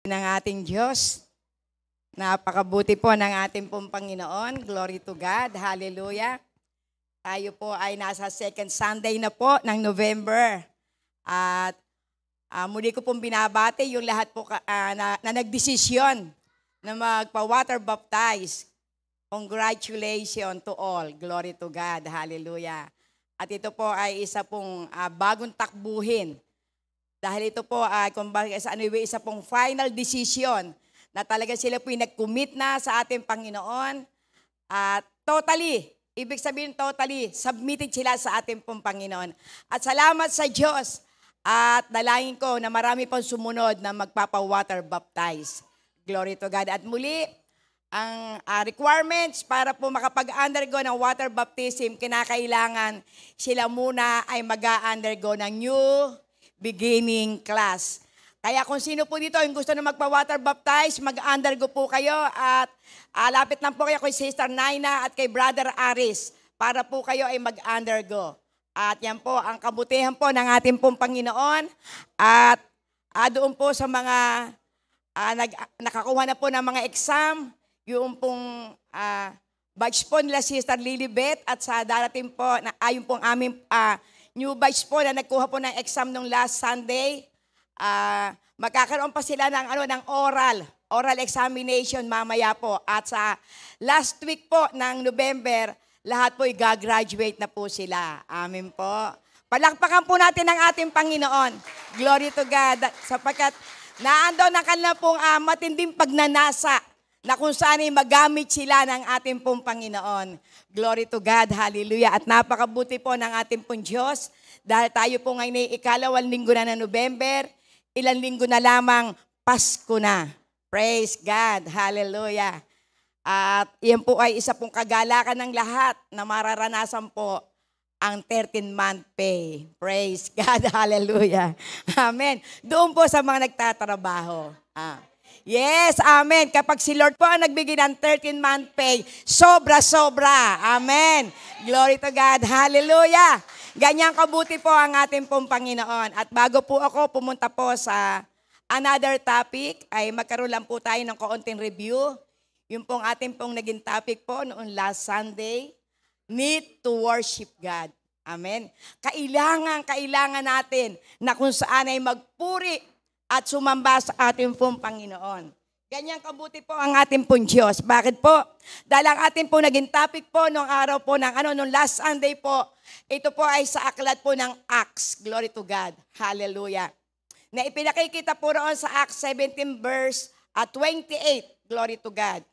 ng ating Diyos. Napakabuti po ng ating pong Panginoon. Glory to God. Hallelujah. Tayo po ay nasa second Sunday na po ng November. At muli ko pong binabati yung lahat po na nagdesisyon na magpa-water baptize. Congratulations to all. Glory to God. Hallelujah. At ito po ay isa pong bagong takbuhin. Dahil ito po ay isa pong final decision na talaga sila po nag-commit na sa ating Panginoon. At totally, ibig sabihin totally, submitted sila sa ating pong Panginoon. At salamat sa Diyos at dalangin ko na marami pong sumunod na magpapa-water baptize. Glory to God. At muli, ang requirements para po makapag-undergo ng water baptism, kinakailangan sila muna ay mag-undergo ng new beginning class. Kaya kung sino po dito yung gusto na magpa-water baptize, mag-undergo po kayo at lapit lang po kayo kay Sister Naina at kay Brother Aris para po kayo ay mag-undergo. At yan po ang kabutihan po ng ating pong Panginoon at doon po sa mga nakakuha na po ng mga exam, yung pong batch po nila Sister Lilibet at sa darating po, yung pong aming new batch po na nagkuha po ng exam nung last Sunday, magkakaroon pa sila ng oral examination mamaya po. At sa last week po ng November, lahat po i-graduate na po sila. Amen po. Palakpakan po natin ang ating Panginoon. Glory to God. Sapagkat naandun ang kanila pong matinding pagnanasa na kung saan ay magamit sila ng ating pong Panginoon. Glory to God, hallelujah. At napakabuti po ng ating pong Diyos dahil tayo po ngayon ay ikalawang linggo na ng November, ilang linggo na lamang Pasko na. Praise God, hallelujah. At iyan po ay isa pong kagalakan ng lahat na mararanasan po ang 13-month pay. Praise God, hallelujah. Amen. Doon po sa mga nagtatrabaho. Yes, amen. Kapag si Lord po ang nagbigay ng 13-month pay, sobra-sobra. Amen. Glory to God. Hallelujah. Ganyan kabuti po ang ating pong Panginoon. At bago po ako pumunta po sa another topic, ay magkaroon lang po tayo ng kaunting review. Yung pong ating pong naging topic po noong last Sunday, need to worship God. Amen. Kailangan natin na kung saan ay magpuri at sumamba sa ating pong Panginoon. Ganyan kabuti po ang ating pong Diyos. Bakit po? Dahil ang ating pong naging topic po nung araw po nung last Sunday po, ito po ay sa aklat po ng Acts. Glory to God. Hallelujah. Na ipinakikita po roon sa Acts 17 verse 28. Glory to God.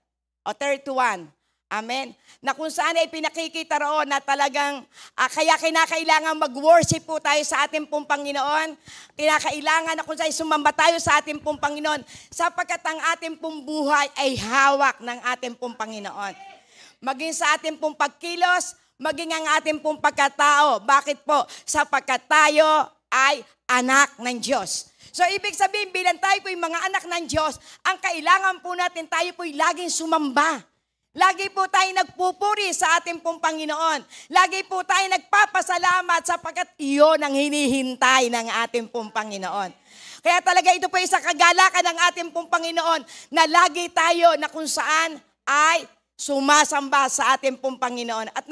O 31. Amen. Na kung saan ay pinakikita roon na talagang kaya kinakailangan mag-worship po tayo sa ating pong Panginoon. Kinakailangan na kung saan sumamba tayo sa ating pong Panginoon sapagkat ang ating pong buhay ay hawak ng ating pong Panginoon. Maging sa ating pong pagkilos, maging ang ating pong pagkatao. Bakit po? Sapagkat tayo ay anak ng Diyos. So, ibig sabihin, bilang tayo po yung mga anak ng Diyos, ang kailangan po natin tayo po yung laging sumamba. Lagi po tayo nagpupuri sa ating pong Panginoon. Lagi po tayo nagpapasalamat sapagkat iyon ang hinihintay ng ating pong Panginoon. Kaya talaga ito po isa kagalakan ng ating pong Panginoon na lagi tayo na kung saan ay sumasamba sa ating pong Panginoon. At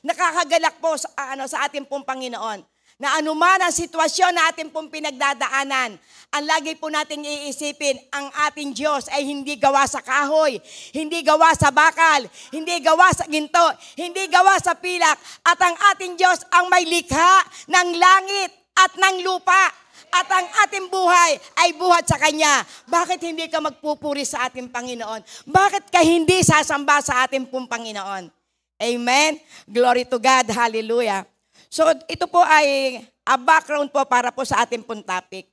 nakakagalak po sa ating pong Panginoon na anuman ang sitwasyon na ating pong pinagdadaanan, ang lagi po nating iisipin, ang ating Diyos ay hindi gawa sa kahoy, hindi gawa sa bakal, hindi gawa sa ginto, hindi gawa sa pilak, at ang ating Diyos ang may likha ng langit at ng lupa, at ang ating buhay ay buhat sa Kanya. Bakit hindi ka magpupuri sa ating Panginoon? Bakit ka hindi sasamba sa ating pong Panginoon? Amen? Glory to God. Hallelujah. So, ito po ay a background po para po sa ating pong topic.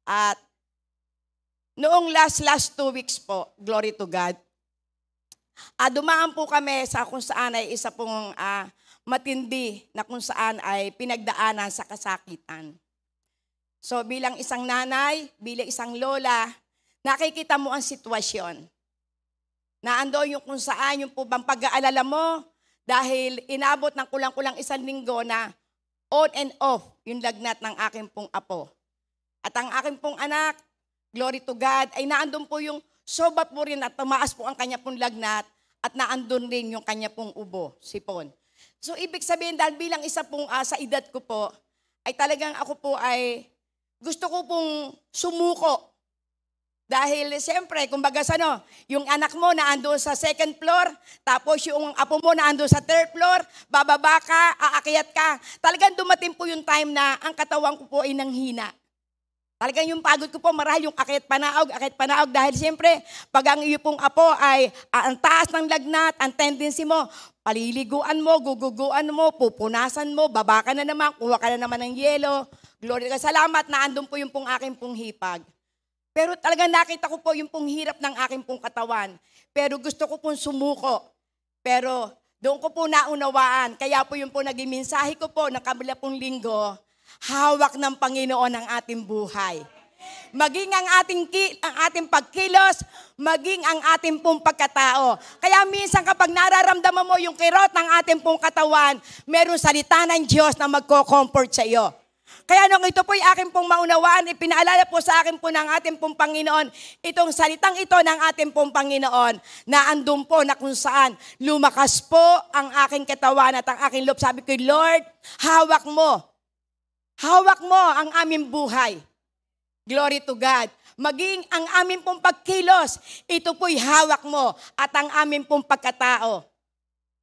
At noong last 2 weeks po, glory to God, dumaan po kami sa kung saan ay isa pong matindi na kung saan ay pinagdaanan sa kasakitan. So, bilang isang nanay, bilang isang lola, nakikita mo ang sitwasyon. Naando yung kung saan yung po bang pag-aalala mo, dahil inabot ng kulang-kulang 1 linggo na on and off yung lagnat ng aking pong apo. At ang aking pong anak glory to God, ay naandun po yung sobat po rin at tumaas po ang kanya pong lagnat at naandun rin yung kanya pong ubo, sipon. So ibig sabihin dahil bilang isa pong sa edad ko po, ay talagang ako po ay gusto ko pong sumuko. Dahil siyempre, kumbaga yung anak mo na ando sa second floor, tapos yung apo mo na ando sa third floor, bababa ka, aakyat ka. Talagang dumating po yung time na ang katawan ko po ay nanghina. Talagang yung pagod ko po, marahil yung akyat panaog. Dahil siyempre, pag ang iyo pong apo ay ang taas ng lagnat, ang tendency mo, paliliguan mo, guguguan mo, pupunasan mo, baba ka na naman, kuha ka na naman ng yelo. Glory ka, salamat na andun po yung pong aking pong hipag. Pero talagang nakita ko po yung pong hirap ng aking pong katawan. Pero gusto ko pong sumuko. Pero doon ko po naunawaan. Kaya po yung po naging mensahe ko po ng kabila pong linggo, hawak ng Panginoon ang ating buhay. Maging ang ating pagkilos, maging ang ating pong pagkatao. Kaya minsan kapag nararamdaman mo yung kirot ng ating pong katawan, merong salita ng Diyos na magko-comfort sa iyo. Kaya nung ito po'y aking pong maunawaan, ipinaalala po sa akin po ng ating pong Panginoon, itong salitang ito ng ating pong Panginoon, na andun po na kung saan lumakas po ang aking katawan at ang aking loob. Sabi ko, Lord, hawak mo ang aming buhay. Glory to God. Maging ang aming pong pagkilos, ito po'y hawak mo at ang aming pong pagkatao.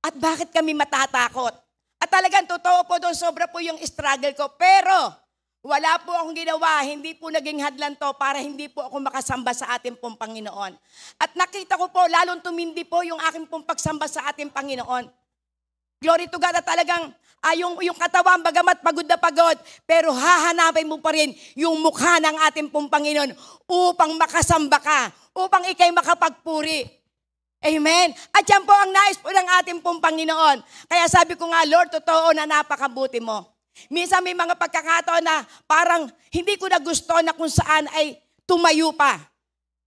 At bakit kami matatakot? At talagang totoo po doon, sobra po yung struggle ko. Pero wala po akong ginawa, hindi po naging hadlan to para hindi po ako makasamba sa ating pong Panginoon. At nakita ko po, lalong tumindi po yung aking pong pagsamba sa ating Panginoon. Glory to God, at talagang yung katawan, bagamat pagod na pagod, pero hahanapin mo pa rin yung mukha ng ating pong Panginoon upang makasamba ka, upang ikay makapagpuri. Amen. At yan po ang nais po ng ating pong Panginoon. Kaya sabi ko nga, Lord, totoo na napakabuti mo. Minsan may mga pagkakataon na parang hindi ko na gusto na kung saan ay tumayo pa.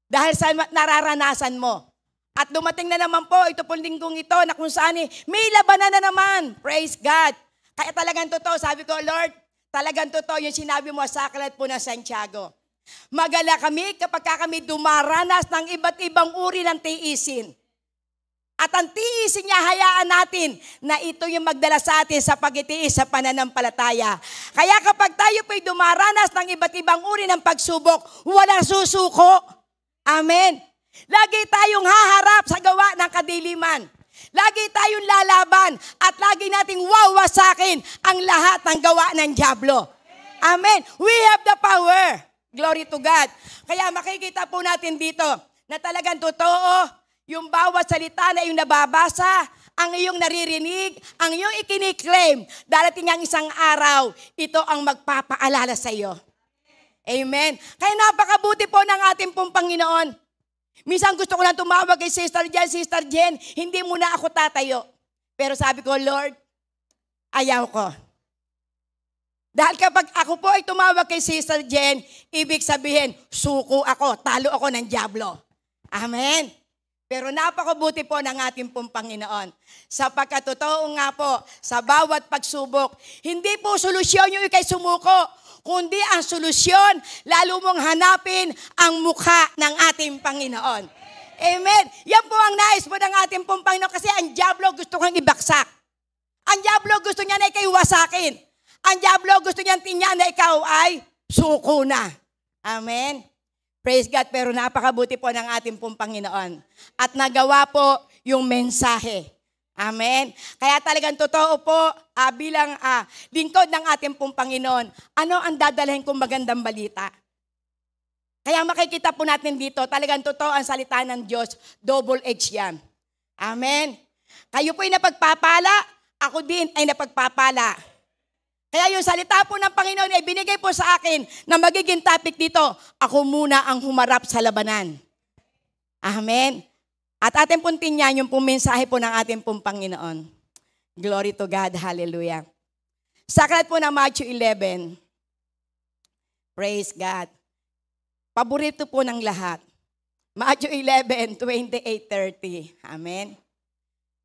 Dahil sa nararanasan mo. At dumating na naman po, ito pong linggong ito na kung saan may labanan na naman. Praise God. Kaya talagang totoo, sabi ko, Lord, talagang totoo yung sinabi mo sa aklat po ng Santiago. Magala kami kapag kami dumaranas ng iba't ibang uri ng tiisin. At ang tiisin niya, hayaan natin na ito yung magdala sa atin sa pag-itiis sa pananampalataya. Kaya kapag tayo po'y dumaranas ng iba't ibang uri ng pagsubok, walang susuko. Amen. Lagi tayong haharap sa gawa ng kadiliman. Lagi tayong lalaban at lagi nating wawasakin ang lahat ng gawa ng dyablo. Amen. We have the power. Glory to God. Kaya makikita po natin dito na talagang totoo, yung bawat salita na yung nababasa, ang iyong naririnig, ang iyong ikiniklaim, darating ang isang araw, ito ang magpapaalala sa iyo. Amen. Kaya napakabuti po ng ating pong Panginoon. Minsan gusto ko lang tumawag kay Sister Jen, hindi muna ako tatayo. Pero sabi ko, Lord, ayaw ko. Dahil kapag ako po ay tumawag kay Sister Jen, ibig sabihin, suko ako, talo ako ng dyablo. Amen. Pero napakabuti po ng ating pong Panginoon. Sapagkat totoo nga po, sa bawat pagsubok, hindi po solusyon yung ikay sumuko, kundi ang solusyon, lalo mong hanapin ang mukha ng ating Panginoon. Amen. Yan po ang nais po ng ating pong Panginoon kasi ang dyablo gusto kang ibaksak. Ang dyablo gusto niya na ikay wasakin. Ang dyablo gusto niya tingnan na ikaw ay suko na. Amen. Praise God, pero napakabuti po ng ating pong Panginoon. At nagawa po yung mensahe. Amen. Kaya talagang totoo po, bilang lingkod ng ating pong Panginoon, ano ang dadalhin kong magandang balita? Kaya makikita po natin dito, talagang totoo ang salita ng Diyos, double-edged yan. Amen. Kayo po'y napagpapala, ako din ay napagpapala. Kaya yung salita po ng Panginoon ay binigay po sa akin na magiging topic dito, ako muna ang humarap sa labanan. Amen. At ating pong tingnan yung pong mensahe po ng ating pong Panginoon. Glory to God. Hallelujah. Sa aklat po ng Matthew 11. Praise God. Paborito po ng lahat. Matthew 11, 28-30. Amen.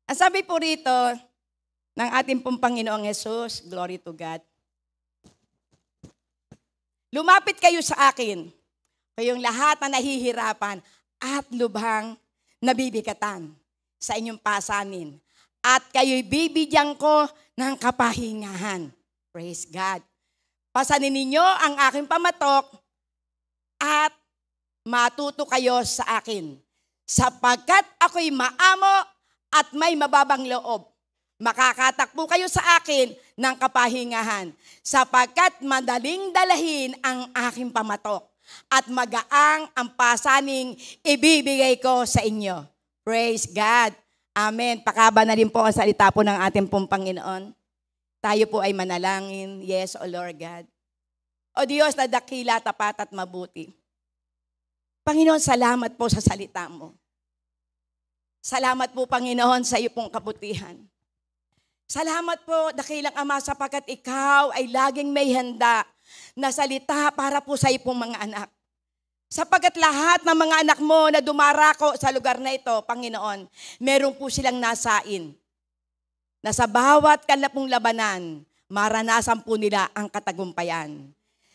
Ang sabi po rito, ng ating pong Panginoong Jesus, glory to God. Lumapit kayo sa akin kayong lahat na nahihirapan at lubhang nabibigatan sa inyong pasanin. At kayo'y bibigyan ko ng kapahingahan. Praise God. Pasanin ninyo ang aking pamatok at matuto kayo sa akin. Sapagkat ako'y maamo at may mababang loob. Makakatakbo kayo sa akin ng kapahingahan. Sapagkat madaling dalahin ang aking pamatok. At magaang ang pasaning ibibigay ko sa inyo. Praise God. Amen. Pakaba na rin po ang salita po ng ating pong Panginoon. Tayo po ay manalangin. Yes, O Lord God. O Diyos na dakila, tapat at mabuti. Panginoon, salamat po sa salita mo. Salamat po, Panginoon, sa iyo pong kabutihan. Salamat po, dakilang Ama, sapagkat ikaw ay laging may handa na salita para po sa iyo pong mga anak. Sapagkat lahat ng mga anak mo na dumarako sa lugar na ito, Panginoon, meron po silang nasain. Na sa bawat kanila labanan, maranasan po nila ang katagumpayan.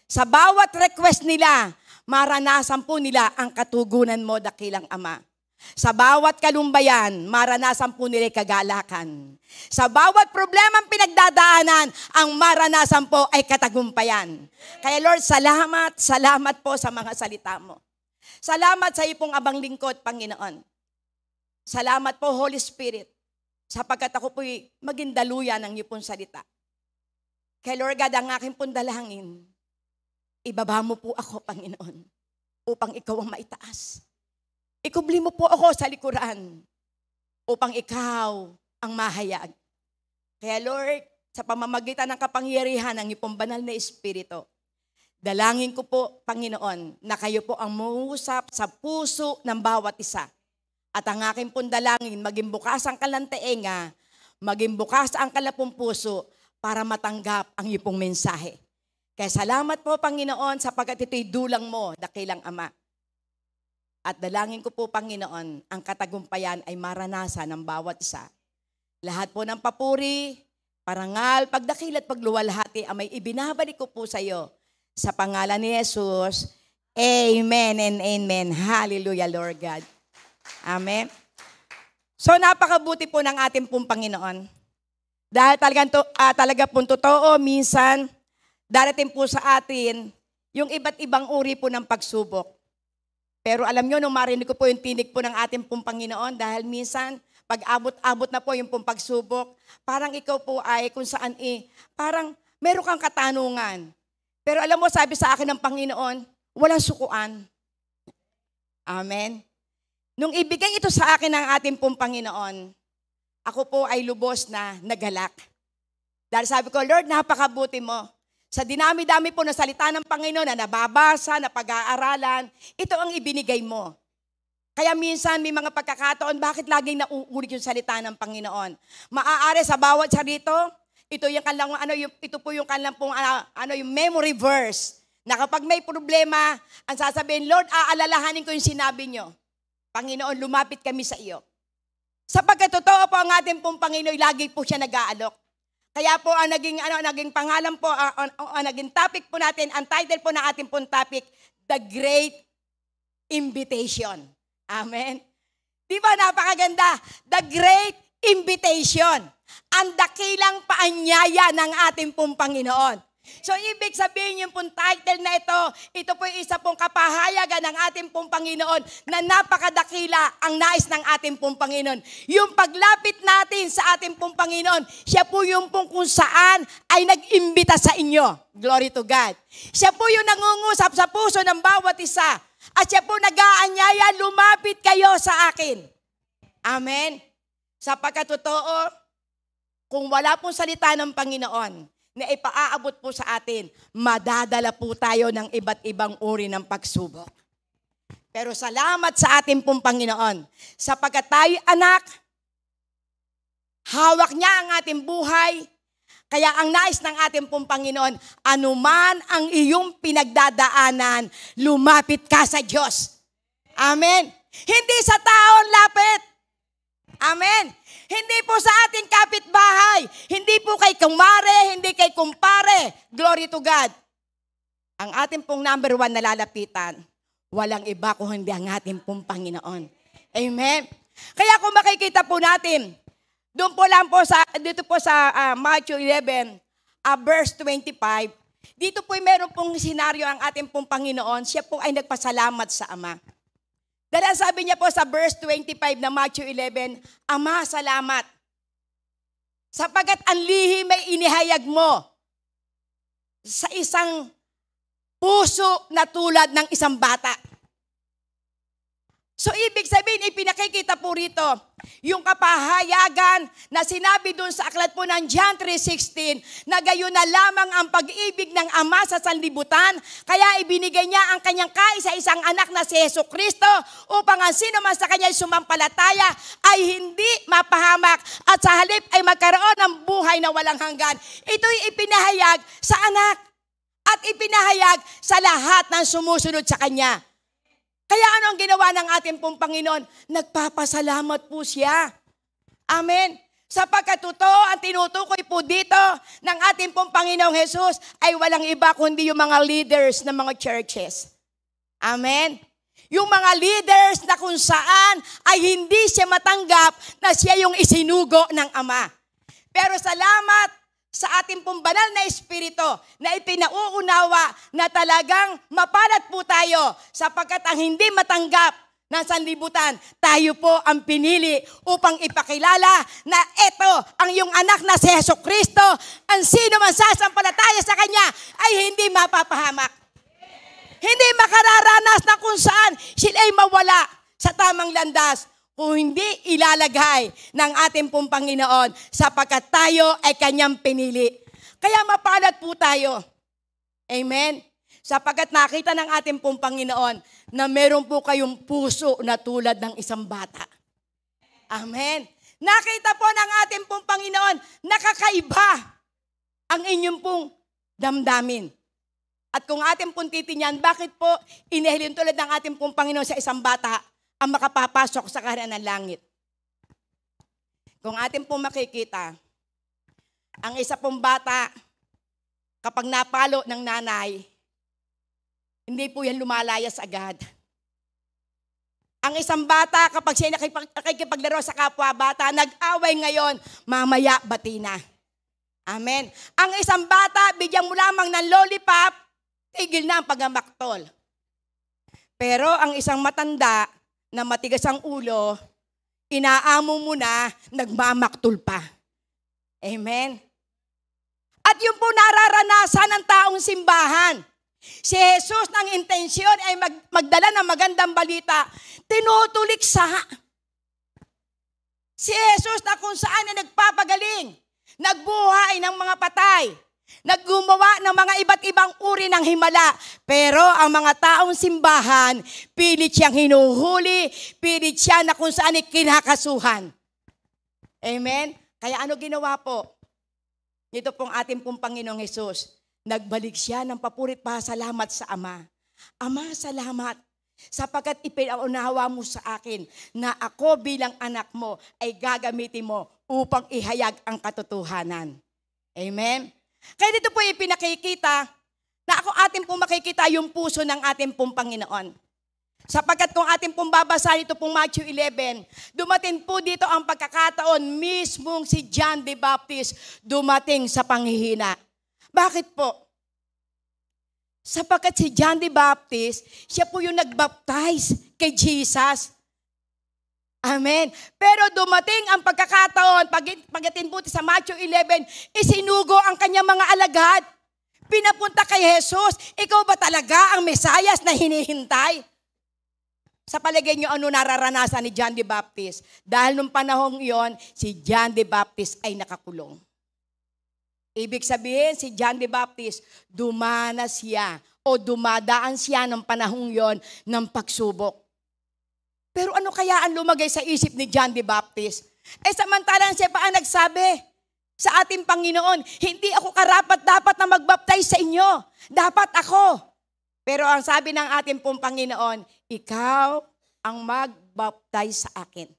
Sa bawat request nila, maranasan po nila ang katugunan mo, dakilang Ama. Sa bawat kalumbayan, maranasan po nila kagalakan. Sa bawat problemang pinagdadaanan, ang maranasan po ay katagumpayan. Kaya Lord, salamat po sa mga salita mo. Salamat sa iyong abang lingkod, Panginoon. Salamat po, Holy Spirit, sapagkat ako po'y maging daluyan ng iyong salita. Kaya Lord God, ang aking pong dalangin, ibaba mo po ako, Panginoon, upang ikaw ang maitaas. Ikubli mo po ako sa likuran upang ikaw ang mahayag. Kaya Lord, sa pamamagitan ng kapangyarihan ng iyong banal na Espiritu, dalangin ko po, Panginoon, na kayo po ang mangusap sa puso ng bawat isa. At ang aking pong dalangin, maging bukas ang kalang taenga, maging bukas ang kalapong puso para matanggap ang iyong pong mensahe. Kaya salamat po, Panginoon, sapagkat ito'y dulang mo, dakilang Ama. At dalangin ko po, Panginoon, ang katagumpayan ay maranasan ng bawat isa. Lahat po ng papuri, parangal, pagdakil at pagluwalhati ay ibinabalik ko po sa iyo. Sa pangalan ni Jesus, Amen and Amen. Hallelujah, Lord God. Amen. So napakabuti po ng ating pong Panginoon. Dahil talaga pong totoo, minsan darating po sa atin yung iba't ibang uri po ng pagsubok. Pero alam nyo, nung marinig ko po yung tinig po ng ating pong Panginoon, dahil minsan, pag abot-abot na po yung pong pagsubok, parang ikaw po ay kung saan parang meron kang katanungan. Pero alam mo, sabi sa akin ng Panginoon, walang sukuan. Amen. Nung ibigay ito sa akin ng ating pong Panginoon, ako po ay lubos na nagalak. Dahil sabi ko, Lord, napakabuti mo. Sa dinami-dami po na salita ng Panginoon na nababasa, na pag-aaralan, ito ang ibinigay mo. Kaya minsan may mga pagkakataon, bakit laging nauulit yung salita ng Panginoon? Maaari sa bawat sarito, ito po yung kanilang pong, yung memory verse, na kapag may problema, ang sasabihin, Lord, aalalahanin ko yung sinabi nyo. Panginoon, lumapit kami sa iyo. Sapagkat totoo po ang ating pong Panginoon, lagi po siya nag-aalok. Kaya po ang naging pangalan po, ang naging topic po natin, ang title po ng ating pong topic, The Great Invitation. Amen. Di ba napakaganda? The Great Invitation. Ang dakilang paanyaya ng ating pong Panginoon. So ibig sabihin yung pong title na ito po isa pong kapahayagan ng ating pong Panginoon na napakadakila ang nais ng ating pong Panginoon. Yung paglapit natin sa ating pong Panginoon, siya po yung pong kung saan ay nag-imbita sa inyo. Glory to God. Siya po yung nangungusap sa puso ng bawat isa. At siya po nag-aanyaya, lumapit kayo sa akin. Amen. Sapagkat totoo, kung wala pong salita ng Panginoon, na ipaaabot po sa atin, madadala po tayo ng iba't ibang uri ng pagsubok. Pero salamat sa ating pong Panginoon, sapagkat tayo anak, hawak niya ang ating buhay, kaya ang nais ng ating pong Panginoon, anuman ang iyong pinagdadaanan, lumapit ka sa Diyos. Amen. Hindi sa taon lapit. Amen. Hindi po sa ating kapitbahay. Hindi po kay kumare, hindi kay kumpare. Glory to God. Ang ating pong number 1 na lalapitan, Walang iba kung hindi ang ating pong Panginoon. Amen. Kaya kung makikita po natin, doon po lang po dito po sa Matthew 11, verse 25, dito po meron pong senaryo ang ating pong Panginoon. Siya po ay nagpasalamat sa Ama. Dahil sabi niya po sa verse 25 na Matthew 11, Ama, salamat. Sapagkat ang lihim ay inihayag mo sa isang puso na tulad ng isang bata. So ibig sabihin, ipinakikita po rito yung kapahayagan na sinabi doon sa aklat po ng John 3:16 na gayon na lamang ang pag-ibig ng Ama sa sanlibutan, kaya ibinigay niya ang kanyang kaisa-isang anak na si Jesucristo upang ang sino man sa kanya sumampalataya ay hindi mapahamak at sa halip ay magkaroon ng buhay na walang hanggan. Ito'y ipinahayag sa anak at ipinahayag sa lahat ng sumusunod sa kanya. Kaya ano ang ginawa ng ating pong Panginoon? Nagpapasalamat po siya. Amen. Sapagkat totoo, ang tinutukoy po dito ng ating pong Panginoong Jesus ay walang iba kundi yung mga leaders ng mga churches. Amen. Yung mga leaders na kung saan ay hindi siya matanggap na siya yung isinugo ng Ama. Pero salamat sa ating pong banal na Espiritu na ipinauunawa na talagang mapalad po tayo sapagkat ang hindi matanggap ng sanlibutan, tayo po ang pinili upang ipakilala na ito ang iyong anak na si Jesucristo, ang sino man sasampalataya sa Kanya ay hindi mapapahamak. Hindi makararanas na kung saan sila ay mawala sa tamang landas, kung hindi ilalagay ng ating pong Panginoon sapagkat tayo ay Kanyang pinili. Kaya mapalad po tayo. Amen? Sapagkat nakita ng ating pong Panginoon na meron po kayong puso na tulad ng isang bata. Amen? Nakita po ng ating pong Panginoon na kakaiba ang inyong pong damdamin. At kung ating pong titingnan, bakit po inihilin tulad ng ating pong Panginoon sa isang bata ang makapapasok sa kaharian ng langit? Kung atin pong makikita, ang isa pong bata, kapag napalo ng nanay, hindi po yan lumalayas agad. Ang isang bata, kapag siya nakikipaglaro sa kapwa bata, nag-away ngayon, mamaya bati na. Amen. Ang isang bata, bigyan mo lamang ng lollipop, tigil na ang pagmamaktol. Pero ang isang matanda, na matigas ang ulo, inaamo mo na, nagmamaktol pa. Amen? At yung po nararanasan ng taong simbahan, si Jesus ng intensyon ay magdala ng magandang balita, tinutuliksa. Si Jesus na kung saan ay nagpapagaling, nagbuhay ng mga patay, naggumawa ng mga iba't ibang uri ng himala. Pero ang mga taong simbahan, pilit siyang hinuhuli, pilit siya na kung saan kinakasuhan. Amen? Kaya ano ginawa po? Ito pong ating pong Panginoong Jesus, nagbalik siya ng papurit pasalamat sa Ama. Ama, salamat sapagkat ipinaunawa mo sa akin na ako bilang anak mo ay gagamitin mo upang ihayag ang katotohanan. Amen? Kaya dito po ipinakikita na ako atin pong makikita yung puso ng ating pong Panginoon. Sapagkat kung atin pong babasahin ito pong Matthew 11, dumating po dito ang pagkakataon mismong si John the Baptist dumating sa panghihina. Bakit po? Sapagkat si John the Baptist, siya po yung nagbaptize kay Jesus. Amen. Pero dumating ang pagkakataon, pagdating po sa Matthew 11, isinugo ang kanyang mga alagad. Pinapunta kay Jesus, ikaw ba talaga ang Mesayas na hinihintay? Sa palagay niyo, ano nararanasan ni John the Baptist? Dahil nung panahong iyon, si John the Baptist ay nakakulong. Ibig sabihin, si John the Baptist, dumanas siya o dumadaan siya ng panahong iyon ng pagsubok. Pero ano kaya ang lumagay sa isip ni John the Baptist? Samantalang siya pa ang nagsabi sa ating Panginoon, hindi ako karapat-dapat na magbaptize sa inyo. Dapat ako. Pero ang sabi ng ating pong Panginoon, ikaw ang magbaptize sa akin.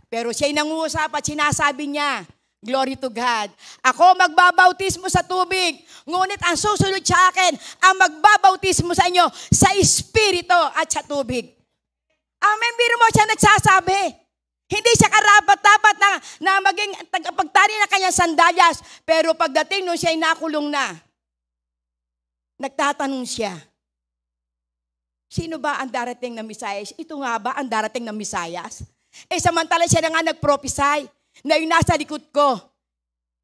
Pero siya'y nangusap at sinasabi niya, Glory to God. Ako magbabautismo sa tubig, ngunit ang susunod sa akin, ang magbabautismo sa inyo sa Espiritu at sa tubig. Amen, biro mo siya nagsasabi. Hindi siya karapat-dapat na maging tagapagtari na kanyang sandalyas. Pero pagdating nung siya ay nakulong na, nagtatanong siya, sino ba ang darating na Misayas? Ito nga ba ang darating na Misayas? Samantala siya na nga nag-prophesy na yung nasa likod ko.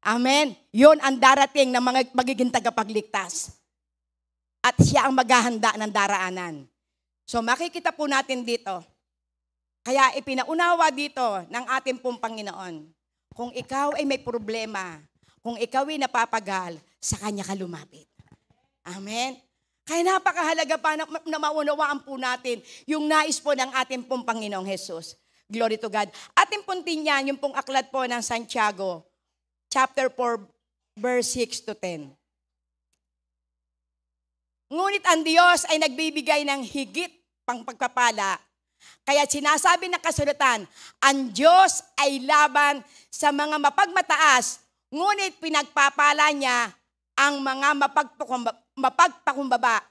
Amen. Yun ang darating na magiging tagapagligtas. At siya ang maghahanda ng daraanan. So makikita po natin dito. Kaya ipinaunawa dito ng ating pong Panginoon. Kung ikaw ay may problema, kung ikaw ay napapagal, sa Kanya ka lumapit. Amen. Kaya napakahalaga pa na maunawaan po natin yung nais po ng ating pong Panginoong Jesus. Glory to God. Ating puntin yan, yung pong aklat po ng Santiago, chapter 4, verse 6 to 10. Ngunit ang Diyos ay nagbibigay ng higit pang pagpapala. Kaya sinasabi ng kasulatan, ang Diyos ay laban sa mga mapagmataas, ngunit pinagpapala niya ang mga mapagpakumbaba.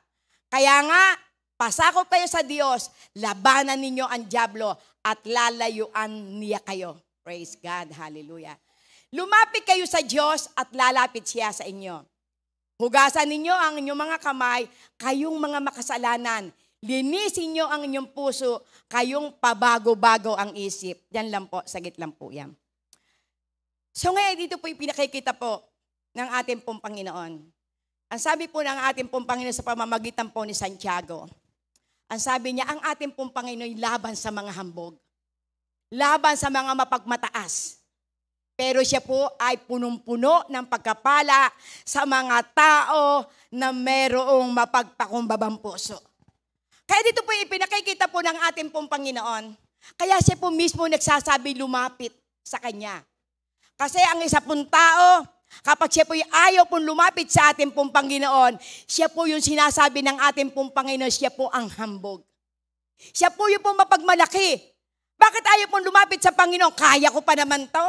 Kaya nga, pasakop kayo sa Diyos, labanan ninyo ang dyablo, at lalayuan niya kayo. Praise God. Hallelujah. Lumapit kayo sa Diyos at lalapit siya sa inyo. Hugasan ninyo ang inyong mga kamay, kayong mga makasalanan. Linisin nyo ang inyong puso, kayong pabago-bago ang isip. Yan lang po, sagit lang po yan. So ngayon, dito po yung pinakikita po ng ating pong Panginoon. Ang sabi po ng ating pong Panginoon sa pamamagitan po ni Santiago, ang sabi niya, ang ating pong Panginoon laban sa mga hambog. Laban sa mga mapagmataas. Pero siya po ay punong-puno ng pagkapala sa mga tao na mayroong mapagpakumbabang puso. Kaya dito po ipinakikita po ng ating pong Panginoon. Kaya siya po mismo nagsasabi lumapit sa Kanya. Kasi ang isa pong tao, kapag siya po ayaw pong lumapit sa ating pong Panginoon, siya po yung sinasabi ng ating pong Panginoon, siya po ang hambog. Siya po yung pong mapagmalaki. Bakit ayaw pong lumapit sa Panginoon? Kaya ko pa naman to.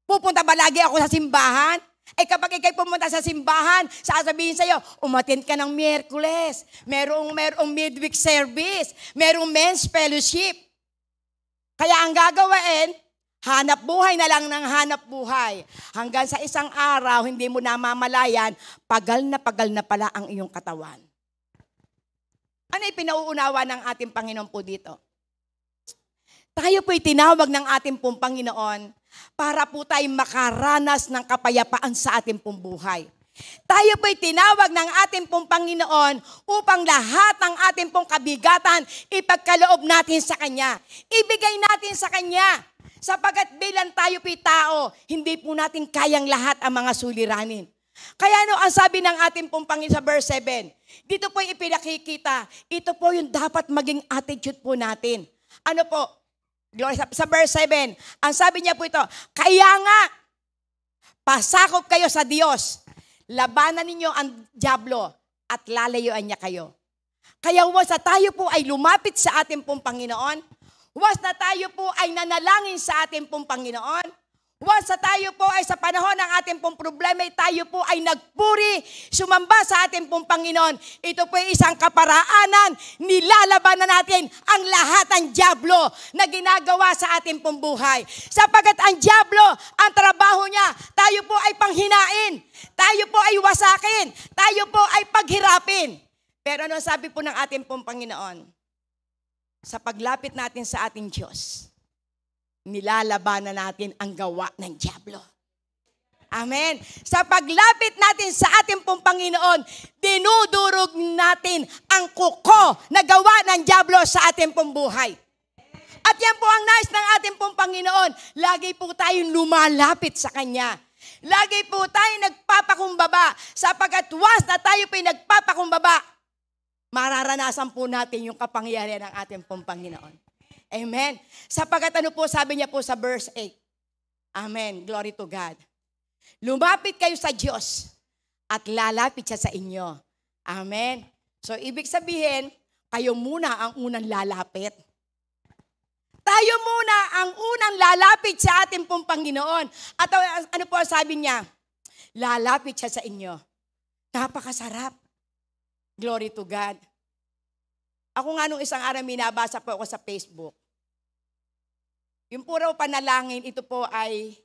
Pupunta ba lagi ako sa simbahan? Kapag ikay pumunta sa simbahan, sasabihin sa'yo, umattend ka ng Miyerkules, merong midweek service, merong men's fellowship. Kaya ang gagawin, hanap buhay na lang ng hanap buhay. Hanggang sa isang araw, hindi mo namamalayan, pagal na pala ang iyong katawan. Ano yung pinauunawa ng ating Panginoon po dito? Tayo po'y tinawag ng ating pong Panginoon para po tayo makaranas ng kapayapaan sa ating pong buhay. Tayo po'y tinawag ng ating pong Panginoon upang lahat ng ating pong kabigatan ipagkaloob natin sa Kanya. Ibigay natin sa Kanya. Sapagkat bilang tayo po'y tao, hindi po natin kayang lahat ang mga suliranin. Kaya ang sabi ng ating pong Panginoon sa verse 7, dito po'y ipinakikita, ito po yung dapat maging attitude po natin. Ano po? Sa verse 7, ang sabi niya po ito, kaya nga, pasakop kayo sa Diyos, labanan ninyo ang dyablo at lalayuan niya kayo. Kaya once na tayo po ay lumapit sa ating pong Panginoon, once na tayo po ay nanalangin sa ating pong Panginoon, once na tayo po ay sa panahon ng ating pong problema, tayo po ay nagpuri, sumamba sa ating pong Panginoon. Ito po ay isang kaparaanan, nilalaban na natin ang lahat ng dyablo na ginagawa sa ating pong buhay. Sapagat ang dyablo, ang trabaho niya, tayo po ay panghinain, tayo po ay wasakin, tayo po ay paghirapin. Pero ano sabi po ng ating pong Panginoon? Sa paglapit natin sa ating Diyos, nilalabanan natin ang gawa ng dyablo. Amen. Sa paglapit natin sa ating pong Panginoon, dinudurog natin ang kuko na gawa ng dyablo sa ating pong buhay. At yan po ang nais ng ating pong Panginoon. Lagi po tayong lumalapit sa Kanya. Lagi po tayong nagpapakumbaba. Sapagkat once na tayo po nagpapakumbaba, mararanasan po natin yung kapangyarihan ng ating pong Panginoon. Amen. Sapagkat ano po sabi niya po sa verse 8. Amen. Glory to God. Lumapit kayo sa Diyos at lalapit siya sa inyo. Amen. So ibig sabihin, kayo muna ang unang lalapit. tayo muna ang unang lalapit sa ating pong Panginoon. At ano po ang sabi niya? Lalapit siya sa inyo. Napakasarap. Glory to God. Ako nga nung isang araw minabasa po ako sa Facebook. Yung puro panalangin, ito po ay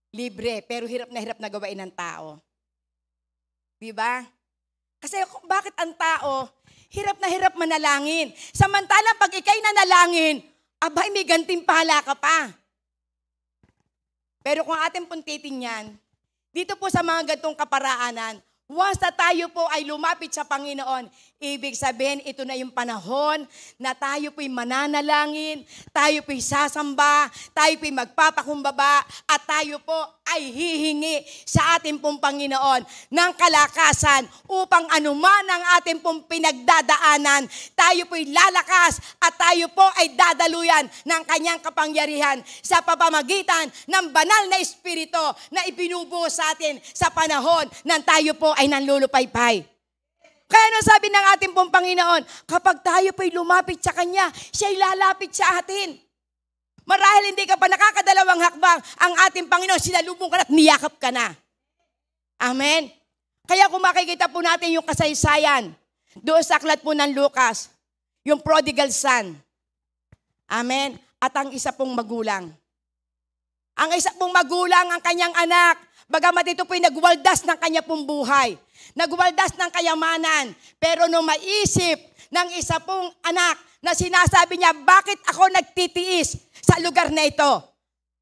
libre, pero hirap na gawain ng tao. Diba? Kasi bakit ang tao, hirap na hirap manalangin. Samantalang pag ikay nanalangin, abay may gantimpala ka pa. Pero kung ating pong titingnan, dito po sa mga gantong kaparaanan, once na tayo po ay lumapit sa Panginoon, ibig sabihin ito na yung panahon na tayo po'y mananalangin, tayo po'y sasamba, tayo po'y magpapakumbaba, at tayo po ay hihingi sa ating pong Panginoon ng kalakasan upang anuman ang ating pong pinagdadaanan, tayo po'y lalakas at tayo po ay dadaluyan ng kanyang kapangyarihan sa pamamagitan ng banal na Espiritu na ibinubuhos sa atin sa panahon ng tayo po ay nanlulupaypay. Kaya ano sabi ng ating pong Panginoon, kapag tayo po'y lumapit sa Kanya, siya'y lalapit sa atin. Marahil hindi ka pa nakakadalawang hakbang, ang ating Panginoon, sinalubong ka at niyakap ka na. Amen? Kaya kung makikita po natin yung kasaysayan, doon sa aklat po ng Lucas, yung prodigal son. Amen? At ang isa pong magulang. Ang isa pong magulang, ang kanyang anak, bagamat ito po'y nagwaldas ng kanya pong buhay, nagwaldas ng kayamanan, pero nung maisip ng isa pong anak na sinasabi niya, bakit ako nagtitiis sa lugar na ito?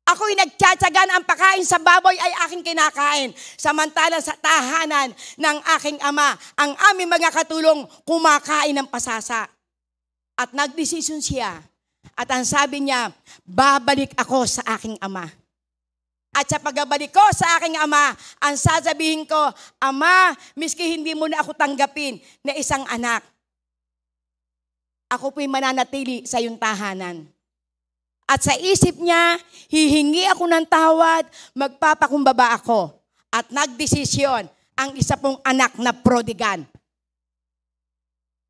Ako'y nagtsatsagan, ang pakain sa baboy ay aking kinakain. Samantalang sa tahanan ng aking ama, ang aming mga katulong kumakain ng pasasa. At nagdesisyon siya. At ang sabi niya, babalik ako sa aking ama. At sa pagbabalik ko sa aking ama, ang sasabihin ko, Ama, miski hindi mo na ako tanggapin na isang anak, ako po'y mananatili sa iyong tahanan. At sa isip niya, hihingi ako ng tawad, magpapakumbaba ako. At nagdesisyon ang isa pong anak na prodigan.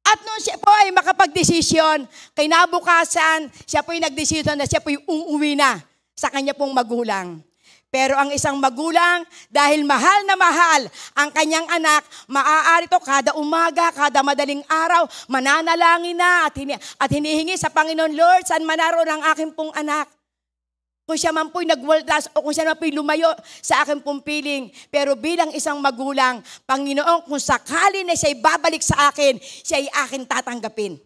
At noon siya po ay makapagdesisyon, kinabukasan, siya po'y nagdesisyon na siya po'y uuwi na sa kanya pong magulang. Pero ang isang magulang, dahil mahal na mahal ang kanyang anak, maaari to kada umaga, kada madaling araw, mananalangin na at hinihingi sa Panginoon, Lord, saan manaroon ang aking pong anak? Kung siya man po'y nagwaldas o kung siya man po'y lumayo sa aking pong piling. Pero bilang isang magulang, Panginoon, kung sakali na siya'y babalik sa akin, siya'y akin tatanggapin.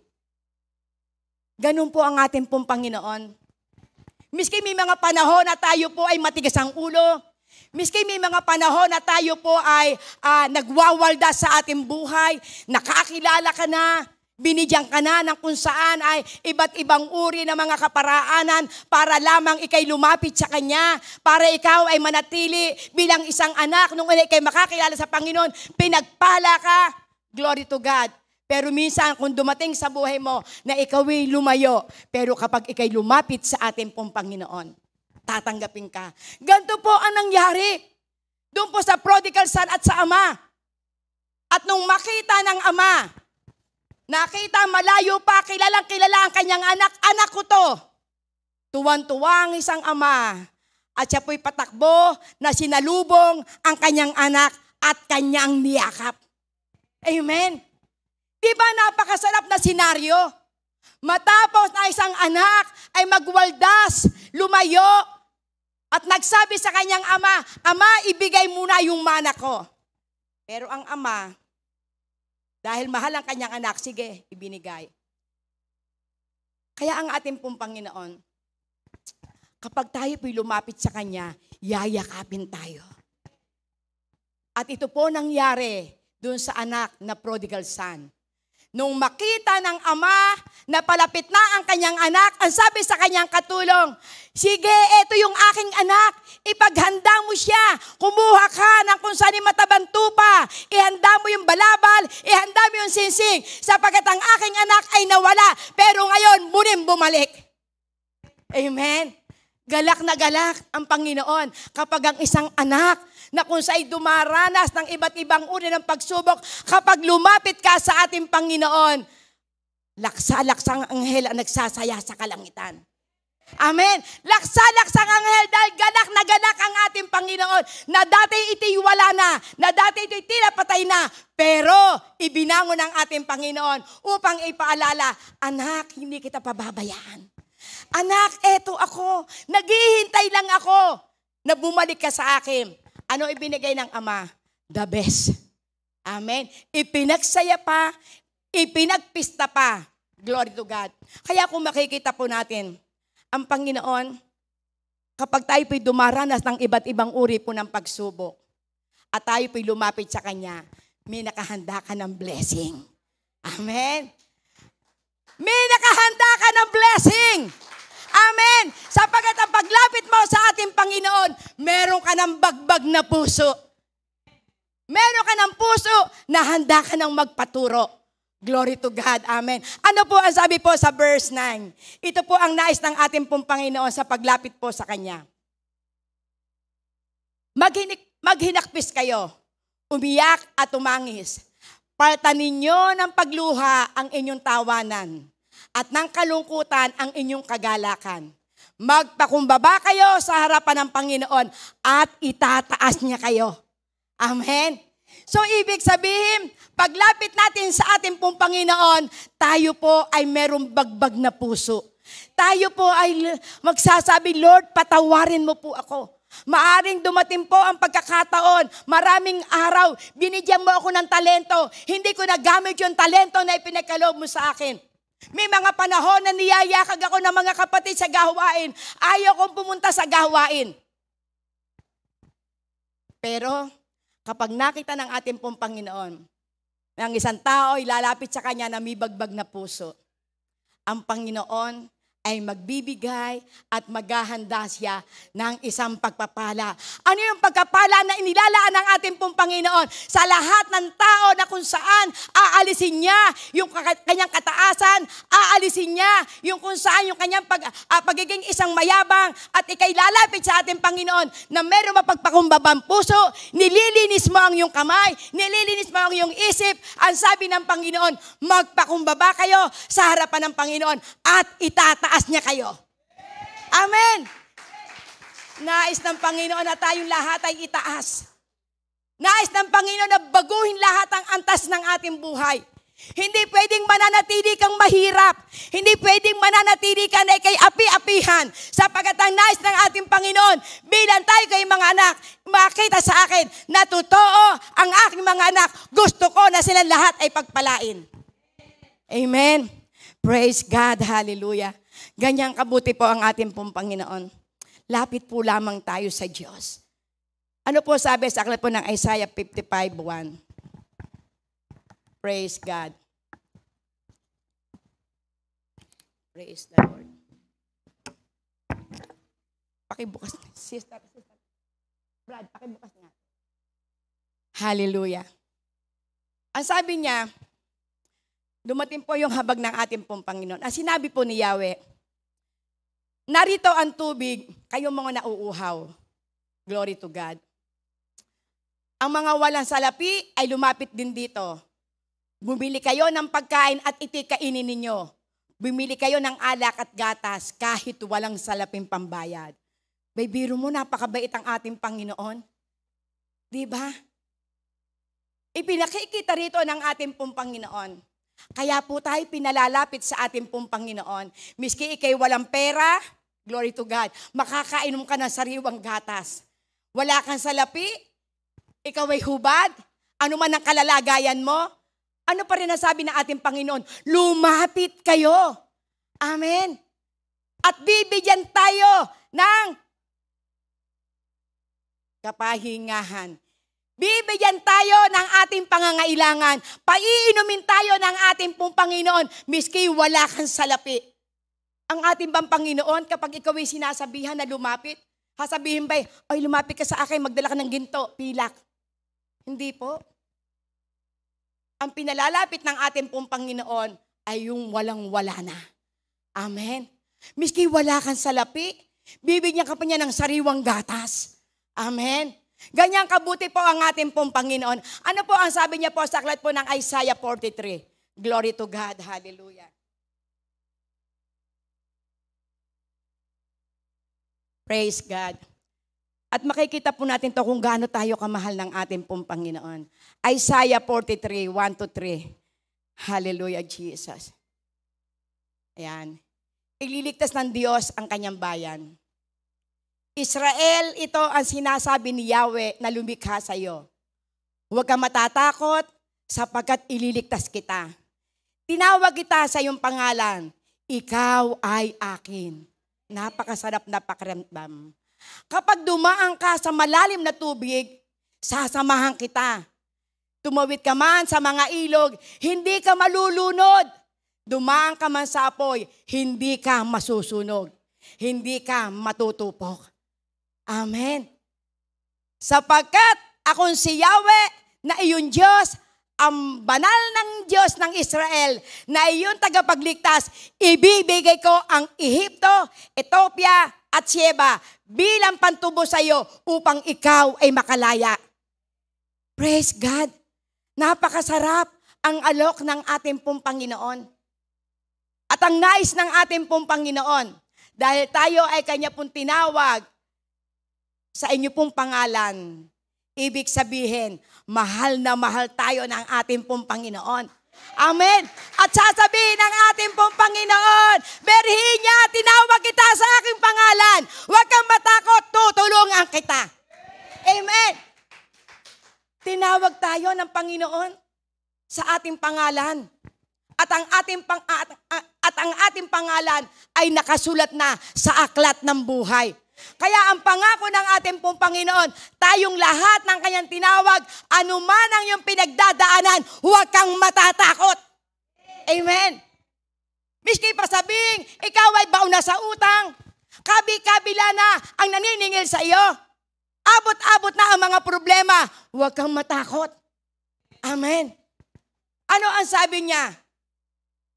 Ganun po ang ating pong Panginoon. Miski may mga panahon na tayo po ay matigas ang ulo, miski may mga panahon na tayo po ay nagwawalda sa ating buhay, nakakilala ka na, binigyan ka na ng kung saan ay iba't ibang uri ng mga kaparaanan para lamang ikay lumapit sa Kanya, para ikaw ay manatili bilang isang anak. Nung ikay makakilala sa Panginoon, pinagpala ka, glory to God. Pero minsan kung dumating sa buhay mo na ikaw'y lumayo, pero kapag ikay lumapit sa ating pong Panginoon, tatanggapin ka. Ganito po ang nangyari. Doon po sa prodigal son at sa ama. At nung makita ng ama, nakita malayo pa, kilalang kilala ang kanyang anak, anak ko to. Tuwan-tuwa ang isang ama. At siya po'y patakbo na sinalubong ang kanyang anak at kanyang niyakap. Amen. Di ba napakasarap na senaryo? Matapos na isang anak ay magwaldas, lumayo, at nagsabi sa kanyang ama, Ama, ibigay muna yung mana ko. Pero ang ama, dahil mahal ang kanyang anak, sige, ibinigay. Kaya ang ating pong Panginoon, kapag tayo po'y lumapit sa Kanya, yayakapin tayo. At ito po nangyari doon sa anak na prodigal son. Nung makita ng ama na palapit na ang kanyang anak, ang sabi sa kanyang katulong, sige, ito yung aking anak, ipaghanda mo siya, kumuha ka ng kung saan matabang tupa, ihanda mo yung balabal, ihanda mo yung sinsing, sapagkat ang aking anak ay nawala, pero ngayon muling bumalik. Amen. Galak na galak ang Panginoon kapag ang isang anak na kung sa'y dumaranas ng iba't ibang uri ng pagsubok, kapag lumapit ka sa ating Panginoon, laksa-laksang anghel ang nagsasaya sa kalangitan. Amen. Laksa-laksa ang anghel dahil ganak na ganak ang ating Panginoon na dati ito'y wala na dati ito'y tila patay na, pero ibinangon ng ating Panginoon upang ipaalala, anak, hindi kita pababayaan. Anak, eto ako. Naghihintay lang ako na bumalik ka sa akin. Ano ibinigay ng Ama? The best. Amen. Ipinagsaya pa, ipinagpista pa. Glory to God. Kaya kung makikita po natin, ang Panginoon, kapag tayo po'y dumaranas ng iba't ibang uri po ng pagsubok, at tayo po'y lumapit sa Kanya, may nakahanda ka ng blessing. Amen. May nakahanda ka ng blessing. Amen. Sapagat ang paglapit mo sa ating Panginoon, meron ka ng bagbag na puso. Meron ka ng puso na handa ka ng magpaturo. Glory to God. Amen. Ano po ang sabi po sa verse 9? Ito po ang nais ng ating pong Panginoon sa paglapit po sa Kanya. Maghinakpis kayo, umiyak at umangis. Paltan ninyo ng pagluha ang inyong tawanan at ng kalungkutan ang inyong kagalakan. Magpakumbaba kayo sa harapan ng Panginoon at itataas niya kayo. Amen. So ibig sabihin, paglapit natin sa ating pong Panginoon, tayo po ay merong bagbag na puso. Tayo po ay magsasabi, Lord, patawarin mo po ako. Maaring dumating po ang pagkakataon, maraming araw, binigyan mo ako ng talento, hindi ko nagamit yung talento na ipinagkaloob mo sa akin. May mga panahon na niyayakag ako ng mga kapatid sa gawain, ayaw kong pumunta sa gawain. Pero, kapag nakita ng ating pong Panginoon, ng isang tao ay lalapit sa Kanya na may bagbag na puso, ang Panginoon ay magbibigay at maghahanda siya ng isang pagpapala. Ano yung pagpapala na inilalaan ng ating pong Panginoon? Sa lahat ng tao na kung saan aalisin niya yung kanyang kataasan, aalisin niya yung kung saan yung kanyang pagiging isang mayabang at ikay lalapit sa ating Panginoon na meron mapagpakumbabang puso, nililinis mo ang iyong kamay, nililinis mo ang iyong isip. Ang sabi ng Panginoon, magpakumbaba kayo sa harapan ng Panginoon at itataas niya kayo. Amen. Nais ng Panginoon na tayong lahat ay itaas. Nais ng Panginoon na baguhin lahat ang antas ng ating buhay. Hindi pwedeng mananatili kang mahirap. Hindi pwedeng mananatili ka na ikay api-apihan. Sapagat ang nais ng ating Panginoon, bilang tayo kay mga anak, makita sa akin na totoo ang aking mga anak. Gusto ko na silang lahat ay pagpalain. Amen. Praise God. Hallelujah. Ganyang kabuti po ang ating pong Panginoon. Lapit po lamang tayo sa Diyos. Ano po sabi sa aklat po ng Isaiah 55:1? Praise God. Praise the Lord. Pakibukas. Sister. Brad, pakibukas nga. Hallelujah. Ang sabi niya, dumating po yung habag ng ating pong Panginoon. Ang sinabi po ni Yahweh, narito ang tubig, kayong mga nauuhaw. Glory to God. Ang mga walang salapi ay lumapit din dito. Bumili kayo ng pagkain at itikainin ninyo. Bumili kayo ng alak at gatas kahit walang salaping pambayad. Bay, biro mo, napakabait ang ating Panginoon. Diba? Ipinakikita rito ng ating pong Panginoon. Kaya po tayo pinalalapit sa ating pong Panginoon. Miski ikay walang pera, glory to God, makakainom ka ng sariwang gatas. Wala kang salapi, ikaw ay hubad, ano man ang kalalagayan mo, ano pa rin nasabi ng ating Panginoon? Lumapit kayo. Amen. At bibigyan tayo ng kapahingahan. Bibigyan tayo ng ating pangangailangan. Paiinumin tayo ng ating pong Panginoon, miski wala kang salapi. Ang ating bang Panginoon, kapag ikaw ay sinasabihan na lumapit, sasabihin ba, ay lumapit ka sa akin, magdala ka ng ginto, pilak. Hindi po. Ang pinalalapit ng ating pong Panginoon ay yung walang-wala na. Amen. Miski wala kang salapi, bibigyan ka pa niya ng sariwang gatas. Amen. Ganyang kabuti po ang ating pong Panginoon. Ano po ang sabi niya po sa aklat po ng Isaiah 43? Glory to God. Hallelujah. Praise God. At makikita po natin to kung gaano tayo kamahal ng ating pong Panginoon. Isaiah 43, 1-3. Hallelujah, Jesus. Ayan. Ililigtas ng Diyos ang kanyang bayan. Israel, ito ang sinasabi ni Yahweh na lumikha sa iyo. Huwag kang matatakot sapagkat ililigtas kita. Tinawag kita sa iyong pangalan. Ikaw ay akin. Napakasarap na pakiramdam. Kapag dumaan ka sa malalim na tubig, sasamahan kita. Tumawid ka man sa mga ilog, hindi ka malulunod. Dumaan ka man sa apoy, hindi ka masusunog. Hindi ka matutupok. Amen. Sapagkat akong si Yahweh na iyong Diyos, ang banal ng Diyos ng Israel, na iyong tagapagligtas, ibibigay ko ang Ehipto, Ethiopia at Sheba bilang pantubo sa iyo upang ikaw ay makalaya. Praise God. Napakasarap ang alok ng ating pong Panginoon. At ang nais ng ating pong Panginoon, dahil tayo ay kanya pong tinawag sa inyo pong pangalan, ibig sabihin, mahal na mahal tayo ng ating pong Panginoon. Amen. At sasabihin ng ating pong Panginoon, berhin niya, tinawag kita sa aking pangalan. Huwag kang matakot, tutulungan kita. Amen. Tinawag tayo ng Panginoon sa ating pangalan. At ang ating pangalan ay nakasulat na sa aklat ng buhay. Kaya ang pangako ng ating pong Panginoon, tayong lahat ng kanyang tinawag, anuman ang iyong pinagdadaanan, huwag kang matatakot. Amen. Miski pa sabing, ikaw ay bauna sa utang, kabi-kabila na ang naniningil sa iyo, abot-abot na ang mga problema, huwag kang matakot. Amen. Ano ang sabi niya?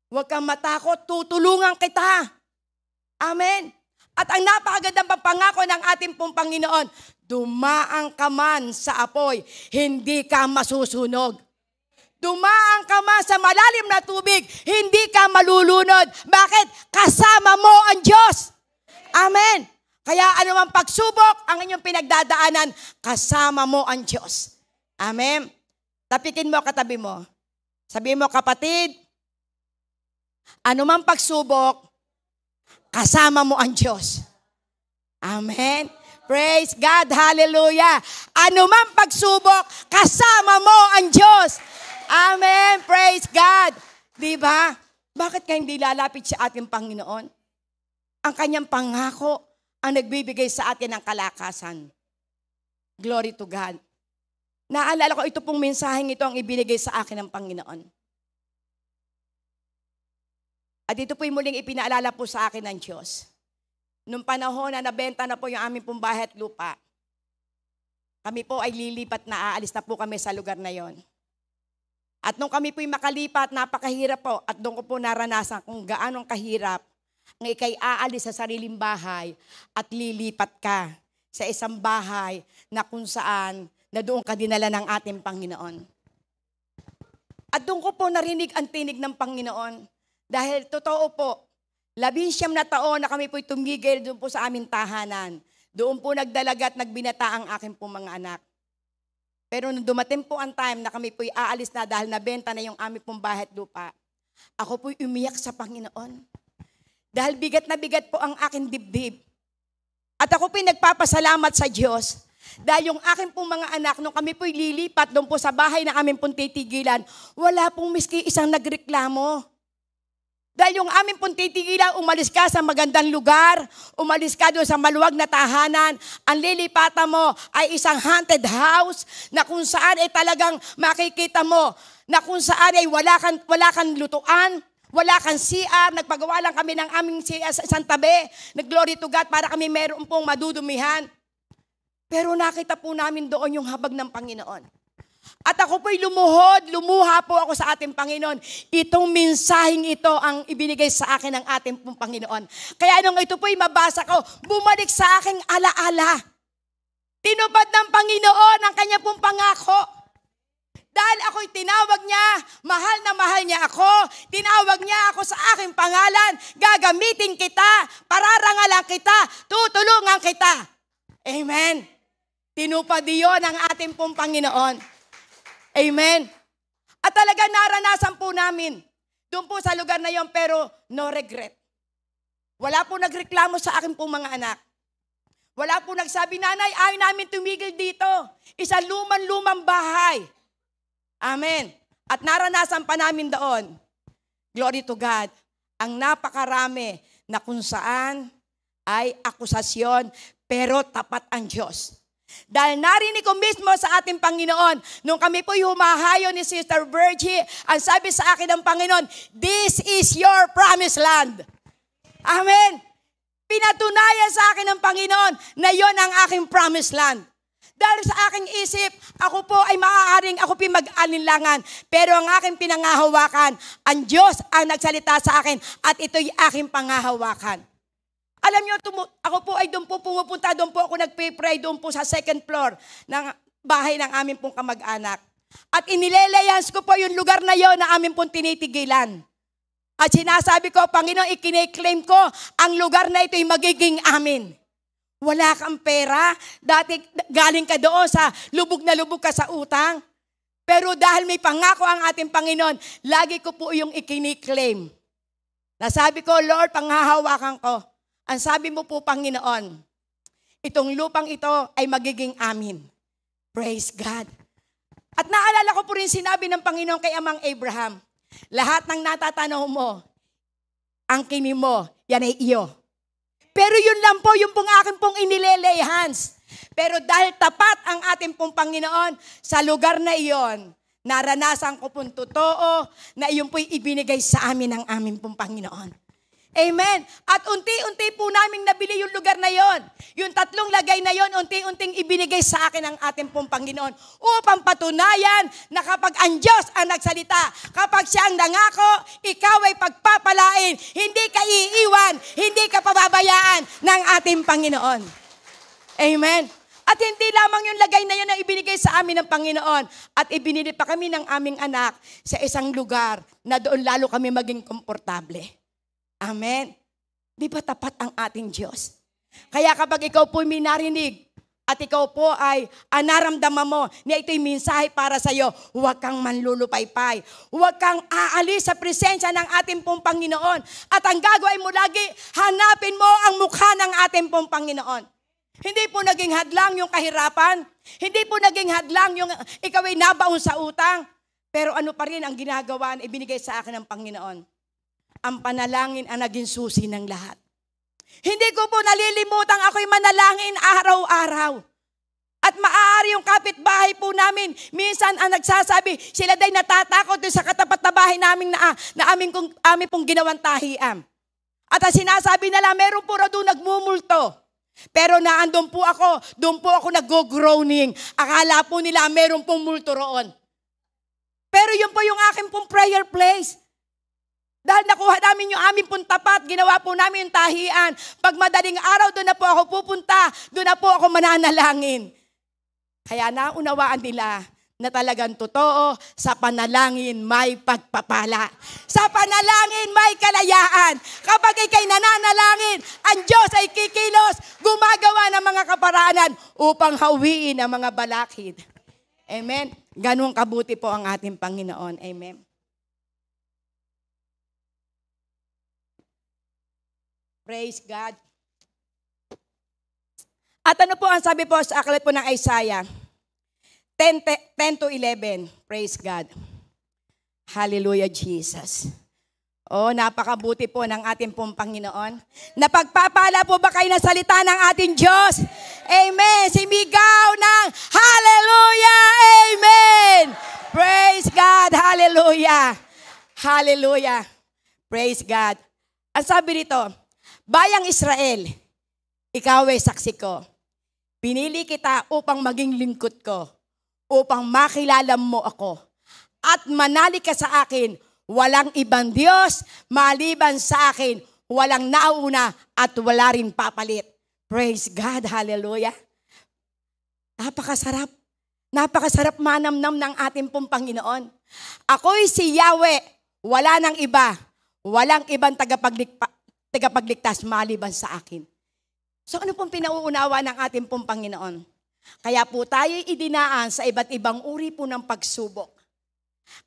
Huwag kang matakot, tutulungan kita. Amen. At ang napakagandang pangako ng ating pong Panginoon, dumaan ka man sa apoy, hindi ka masusunog. Dumaan ka man sa malalim na tubig, hindi ka malulunod. Bakit? Kasama mo ang Diyos. Amen. Kaya anumang pagsubok ang inyong pinagdadaanan, kasama mo ang Diyos. Amen. Tapikin mo katabi mo. Sabihin mo, kapatid, anumang pagsubok, kasama mo ang Diyos. Amen. Praise God. Hallelujah. Ano man pagsubok, kasama mo ang Diyos. Amen. Praise God. Diba? Bakit ka hindi lalapit sa ating Panginoon? Ang kanyang pangako ang nagbibigay sa atin ng kalakasan. Glory to God. Naalala ko, ito pong mensaheng ito ang ibinigay sa akin ng Panginoon. At ito po'y muling ipinaalala po sa akin ng Diyos. Nung panahon na nabenta na po yung aming pong bahay at lupa, kami po ay lilipat na, aalis na po kami sa lugar na yon. At nung kami po'y makalipat, napakahirap po. At doon ko po naranasan kung gaanong kahirap ang ikay aalis sa sariling bahay at lilipat ka sa isang bahay na kung saan na doon ka dinala ng ating Panginoon. At doon ko po narinig ang tinig ng Panginoon. Dahil totoo po, 19 na taon na kami po'y tumigil doon po sa aming tahanan. Doon po nagdalaga at nagbinata ang aking po mga anak. Pero nung dumating po ang time na kami po'y aalis na dahil nabenta na yung aming pong bahay at lupa, ako po'y umiyak sa Panginoon. Dahil bigat na bigat po ang aking dibdib. At ako po'y nagpapasalamat sa Diyos. Dahil yung aking pong mga anak, nung kami po'y lilipat doon po sa bahay na aming pong titigilan, wala pong miski isang nagreklamo. Dahil yung aming pong titigilan, umalis ka sa magandang lugar, umalis ka doon sa maluwag na tahanan, ang lilipatan mo ay isang haunted house na kung saan ay talagang makikita mo na kung saan ay wala kang lutuan, wala kang CR, nagpagawa lang kami ng aming CR sa isang tabi, nag-glory to God para kami meron pong madudumihan. Pero nakita po namin doon yung habag ng Panginoon. At ako po'y lumuha po ako sa ating Panginoon. Itong mensaheng ito ang ibinigay sa akin ng ating pong Panginoon. Kaya nung ito po'y mabasa ko, bumalik sa aking alaala. Tinupad ng Panginoon ang kanya pong pangako. Dahil ako'y tinawag niya, mahal niya ako, tinawag niya ako sa aking pangalan, gagamitin kita, pararangalan kita, tutulungan kita. Amen. Tinupad iyon ang ating pong Panginoon. Amen. At talaga naranasan po namin, doon po sa lugar na yon, pero no regret. Wala po nagreklamo sa akin pong mga anak. Wala po nagsabi, nanay, ayaw namin tumigil dito. Isa lumang bahay. Amen. At naranasan pa namin doon, glory to God, ang napakarami na kung saan ay akusasyon, pero tapat ang Diyos. Dahil narinig ko mismo sa ating Panginoon, nung kami po'y humahayo ni Sister Virgie, ang sabi sa akin ng Panginoon, this is your promised land. Amen. Pinatunayan sa akin ng Panginoon na yon ang aking promised land. Dahil sa aking isip, ako po ay maaaring ako mag-alinlangan. Pero ang aking pinangahawakan, ang Diyos ang nagsalita sa akin at ito'y aking pangahawakan. Alam niyo, ako po ay doon po pumupunta, doon po ako nagpipray, doon po sa second floor ng bahay ng aming pong kamag-anak. At inilelayans ko po yung lugar na yon na aming pong tinitigilan. At sinasabi ko, Panginoon, ikine-claim ko, ang lugar na ito'y magiging amin. Wala kang pera, dati galing ka doon sa lubog na lubog ka sa utang. Pero dahil may pangako ang ating Panginoon, lagi ko po yung ikini-claim. Nasabi ko, Lord, panghahawakan ko. Ang sabi mo po, Panginoon, itong lupang ito ay magiging amin. Praise God. At naalala ko po rin sinabi ng Panginoon kay Amang Abraham, lahat ng natatanaw mo, ang kini mo, yan ay iyo. Pero yun lang po, yung pong akin pong inilelay hands. Pero dahil tapat ang ating pong Panginoon, sa lugar na iyon, naranasan ko pong totoo na iyon po'y ibinigay sa amin ng aming pong Panginoon. Amen. At unti-unti po namin nabili yung lugar na yon. Yung 3 lagay na yon, unti-unting ibinigay sa akin ng ating pong Panginoon upang patunayan na kapag ang Diyos ang nagsalita, kapag siya ang nangako, ikaw ay pagpapalain, hindi ka iiwan, hindi ka pababayaan ng ating Panginoon. Amen. At hindi lamang yung lagay na yun na ibinigay sa amin ng Panginoon at ibinili pa kami ng aming anak sa isang lugar na doon lalo kami maging komportable. Amen. Di ba tapat ang ating Diyos? Kaya kapag ikaw po'y may narinig at ikaw po ay naramdaman mo na ito'y mensahe para sa iyo, huwag kang manlulupaypay. Huwag kang aalis sa presensya ng ating pong Panginoon. At ang gagawin mo lagi, hanapin mo ang mukha ng ating pong Panginoon. Hindi po naging hadlang yung kahirapan. Hindi po naging hadlang yung ikaw ay nabaon sa utang. Pero ano pa rin ang ginagawa na ibinigay sa akin ng Panginoon? Ang panalangin ang naging susi ng lahat. Hindi ko po nalilimutan ako'y manalangin araw-araw. At maaari yung kapitbahay po namin, minsan ang nagsasabi, sila day natatakot doon sa katapat na bahay namin na aming pong ginawang tahian. At ang sinasabi nila, meron po raw doon nagmumulto. Pero naandun po ako, doon po ako nag-groaning. Akala po nila meron pong multo roon. Pero yun po yung aking pong prayer place. Dahil nakuha namin yung aming pong tapat, ginawa po namin yung tahian. Pag madaling araw, doon na po ako pupunta, doon na po ako mananalangin. Kaya naunawaan nila na talagang totoo, sa panalangin may pagpapala. Sa panalangin may kalayaan. Kapag ikay nananalangin, ang Diyos ay kikilos, gumagawa ng mga kaparaanan upang hawiin ang mga balakid. Amen? Ganun kabuti po ang ating Panginoon. Amen. Praise God. At ano po ang sabi po sa aklat po ng Isaiah? 10:10-11. Praise God. Hallelujah, Jesus. Oh, napakabuti po ng ating pong Panginoon. Napagpapala po ba kayo na salita ng ating Diyos? Amen. Simigaw ng Hallelujah. Amen. Praise God. Hallelujah. Hallelujah. Praise God. Ang sabi nito, bayang Israel, ikaw ay saksi ko. Pinili kita upang maging lingkod ko, upang makilala mo ako. At manali ka sa akin, walang ibang Diyos, maliban sa akin, walang nauna at wala rin papalit. Praise God, hallelujah. Napakasarap Napakasarap manamnam ng ating pong Panginoon. Ako'y si Yahweh, wala nang iba. Walang ibang tagapagligtas maliban sa akin. So ano pong pinauunawa ng ating pong Panginoon? Kaya po tayo'y idinaan sa iba't ibang uri po ng pagsubok.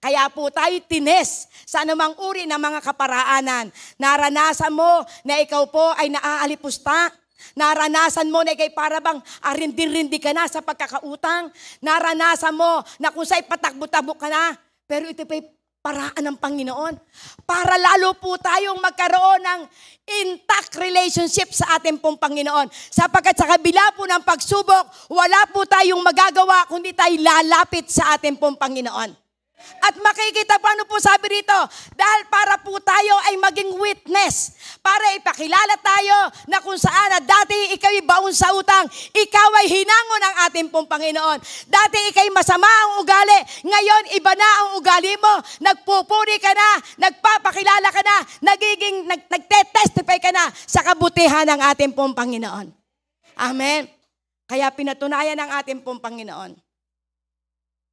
Kaya po tayo'y tines sa anumang uri ng mga kaparaanan. Naranasan mo na ikaw po ay naaalipusta. Naranasan mo na ikay parabang arindi-rindi ka na sa pagkakautang. Naranasan mo na kung sa'y patakbo-takbo ka na. Pero ito pa'y paraan ng Panginoon. Para lalo po tayong magkaroon ng intact relationship sa ating pong Panginoon. Sapagkat sa kabila po ng pagsubok, wala po tayong magagawa kundi tayo lalapit sa ating pong Panginoon. At makikita paano po sabi rito, dahil para po tayo ay maging witness, para ipakilala tayo na kung saan na dati ikaw'y baon sa utang, ikaw ay hinango ng ating pong Panginoon. Dati ikaw'y masama ang ugali, ngayon iba na ang ugali mo, nagpupuri ka na, nagpapakilala ka na, nagte-testify ka na sa kabutihan ng ating pong Panginoon. Amen. Kaya pinatunayan ng ating pong Panginoon.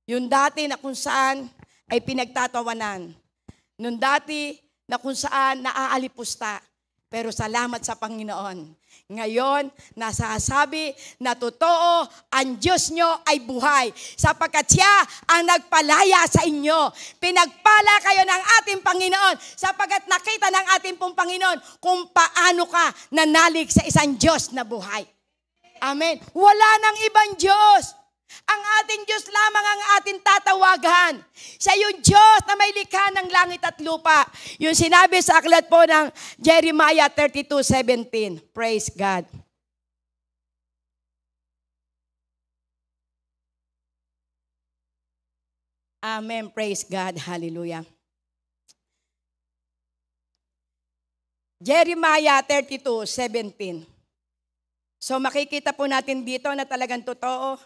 Yung dati na kung saan ay pinagtatawanan. Nung dati na kung saan naaalipusta. Pero salamat sa Panginoon. Ngayon, nasasabi na totoo, ang Diyos nyo ay buhay. Sapagkat siya ang nagpalaya sa inyo. Pinagpala kayo ng ating Panginoon. Sapagkat nakita ng ating pong Panginoon kung paano ka nanalig sa isang Diyos na buhay. Amen. Wala nang ibang Diyos. Ang ating Diyos lamang ang ating tatawagan. Siya yung Diyos na may likha ng langit at lupa. Yung sinabi sa aklat po ng Jeremiah 32:17. Praise God. Amen. Praise God. Hallelujah. Jeremiah 32:17. So makikita po natin dito na talagang totoo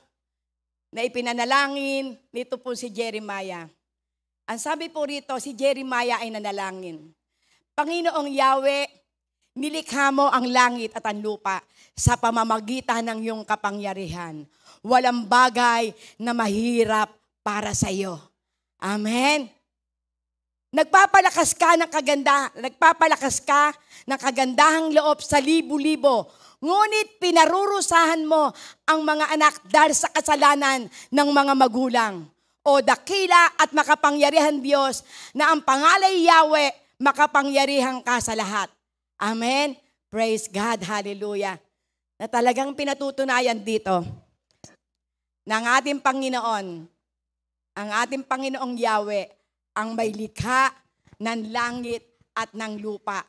na ipinanalangin nito po si Jeremiah. Ang sabi po rito, si Jeremiah ay nanalangin. Panginoong Yahweh, nilikha mo ang langit at ang lupa sa pamamagitan ng iyong kapangyarihan. Walang bagay na mahirap para sa iyo. Amen. Nagpapalakas ka ng kagandahang loob sa libo-libo. Ngunit pinarurusahan mo ang mga anak dahil sa kasalanan ng mga magulang. O dakila at makapangyarihan Diyos na ang pangalay Yahweh, makapangyarihan ka sa lahat. Amen. Praise God. Hallelujah. Na talagang pinatutunayan dito ng ating Panginoon, ang ating Panginoong Yahweh, ang may likha ng langit at ng lupa.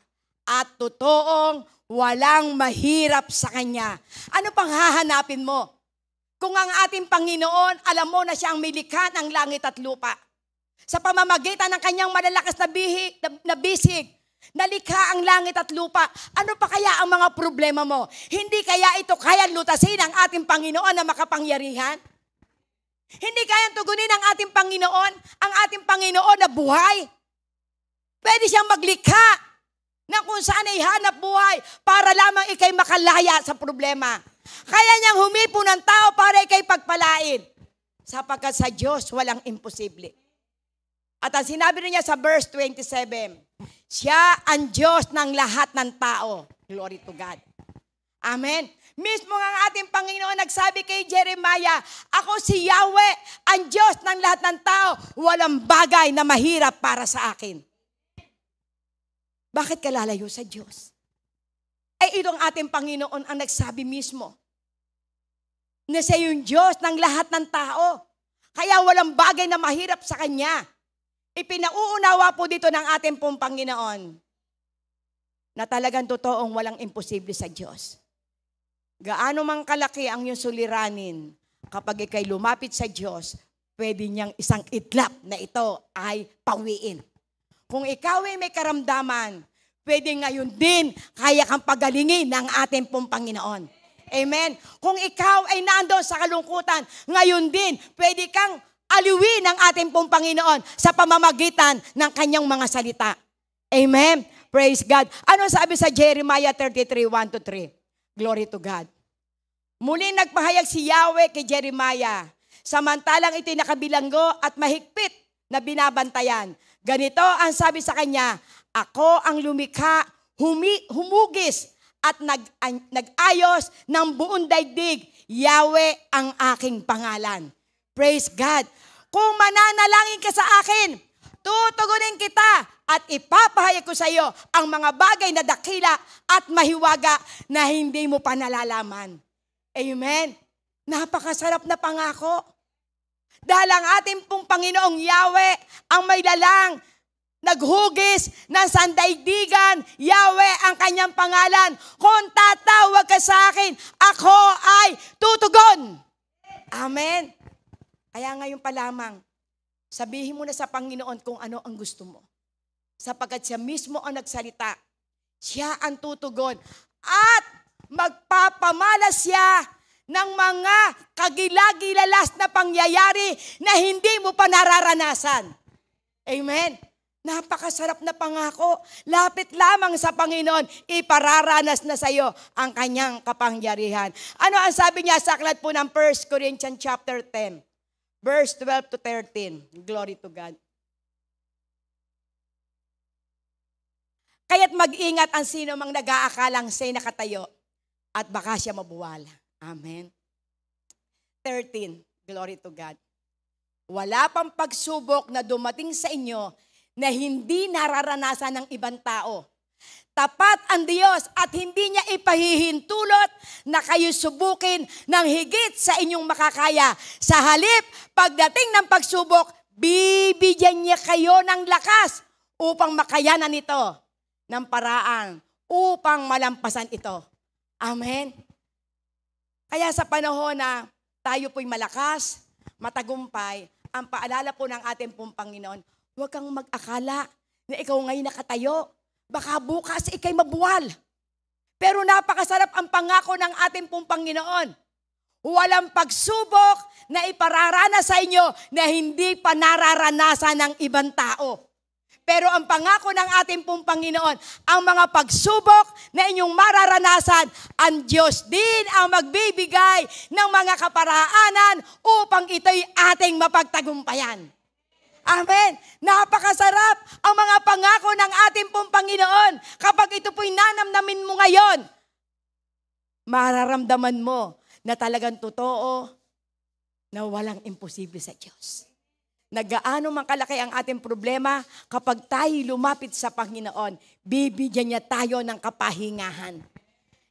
At totoong walang mahirap sa Kanya. Ano pang hahanapin mo? Kung ang ating Panginoon, alam mo na siya ang may likha ng langit at lupa. Sa pamamagitan ng Kanyang malalakas na bisig, nalikha ang langit at lupa. Ano pa kaya ang mga problema mo? Hindi kaya ito kaya lutasin ang ating Panginoon na makapangyarihan? Hindi kayang tugunin ng ating Panginoon, ang ating Panginoon na buhay? Pwede siyang maglikha na kung saan ay hanap buhay para lamang ikay makalaya sa problema. Kaya niyang humipo ng tao para ikay pagpalain. Sapagkat sa Diyos walang imposible. At ang sinabi niya sa verse 27, siya ang Diyos ng lahat ng tao. Glory to God. Amen. Mismo ang ating Panginoon nagsabi kay Jeremiah, ako si Yahweh, ang Diyos ng lahat ng tao. Walang bagay na mahirap para sa akin. Bakit ka lalayo sa Diyos? Ay itong ating Panginoon ang nagsabi mismo na siya yung Diyos ng lahat ng tao. Kaya walang bagay na mahirap sa Kanya. Ipinauunawa po dito ng ating pong Panginoon na talagang totoong walang imposible sa Diyos. Gaano mang kalaki ang iyong suliranin, kapag ikay lumapit sa Diyos, pwede niyang isang itlap na ito ay pawiin. Kung ikaw ay may karamdaman, pwede ngayon din kaya kang pagalingin ng ating pong Panginoon. Amen. Kung ikaw ay nandoon sa kalungkutan, ngayon din pwede kang aliwin ng ating pong Panginoon sa pamamagitan ng kanyang mga salita. Amen. Praise God. Ano sabi sa Jeremiah 33:1-3? Glory to God. Muling nagpahayag si Yahweh kay Jeremiah, samantalang ito'y nakabilanggo at mahigpit na binabantayan. Ganito ang sabi sa kanya, ako ang lumikha, humugis at nag-ayos ng buong daigdig. Yahweh ang aking pangalan. Praise God. Kung mananalangin ka sa akin, tutugunin kita at ipapahayag ko sa iyo ang mga bagay na dakila at mahiwaga na hindi mo pa nalalaman. Amen. Napakasarap na pangako. Dahil ang ating pong Panginoong Yahweh ang may lalang, naghugis ng sandaigdigan, Yahweh ang kanyang pangalan. Kung tatawag ka sa akin, ako ay tutugon. Amen. Kaya ngayon pa lamang, sabihin mo na sa Panginoon kung ano ang gusto mo. Sapagkat siya mismo ang nagsalita. Siya ang tutugon. At magpapamalas siya ng mga kagilagilalas na pangyayari na hindi mo pa nararanasan. Amen. Napakasarap na pangako. Lapit lamang sa Panginoon, ipararanas na sa iyo ang kanyang kapangyarihan. Ano ang sabi niya sa aklat po ng 1 Corinthians chapter 10, verse 12 to 13. Glory to God. Kaya't mag-ingat ang sino mang nag-aakalang siya'y nakatayo at baka siya mabuwal. Amen. 13. Glory to God. Wala pang pagsubok na dumating sa inyo na hindi nararanasan ng ibang tao. Tapat ang Diyos at hindi niya ipahihintulot na kayo subukin ng higit sa inyong makakaya. Sa halip, pagdating ng pagsubok, bibigyan niya kayo ng lakas upang makayanan ito ng paraan upang malampasan ito. Amen. Kaya sa panahon na tayo po'y malakas, matagumpay, ang paalala po ng ating pong Panginoon, huwag kang mag-akala na ikaw ngayon nakatayo. Baka bukas ikay mabuwal. Pero napakasarap ang pangako ng ating pong Panginoon. Walang pagsubok na ipararanas sa inyo na hindi pa nararanasan ng ibang tao. Pero ang pangako ng ating pong Panginoon, ang mga pagsubok na inyong mararanasan, ang Diyos din ang magbibigay ng mga kaparaanan upang ito'y ating mapagtagumpayan. Amen. Napakasarap ang mga pangako ng ating pong Panginoon. Kapag ito po'y nanamnamin mo ngayon, mararamdaman mo na talagang totoo na walang imposible sa Diyos. Nagaano man kalaki ang ating problema, kapag tayo lumapit sa Panginoon, bibigyan niya tayo ng kapahingahan.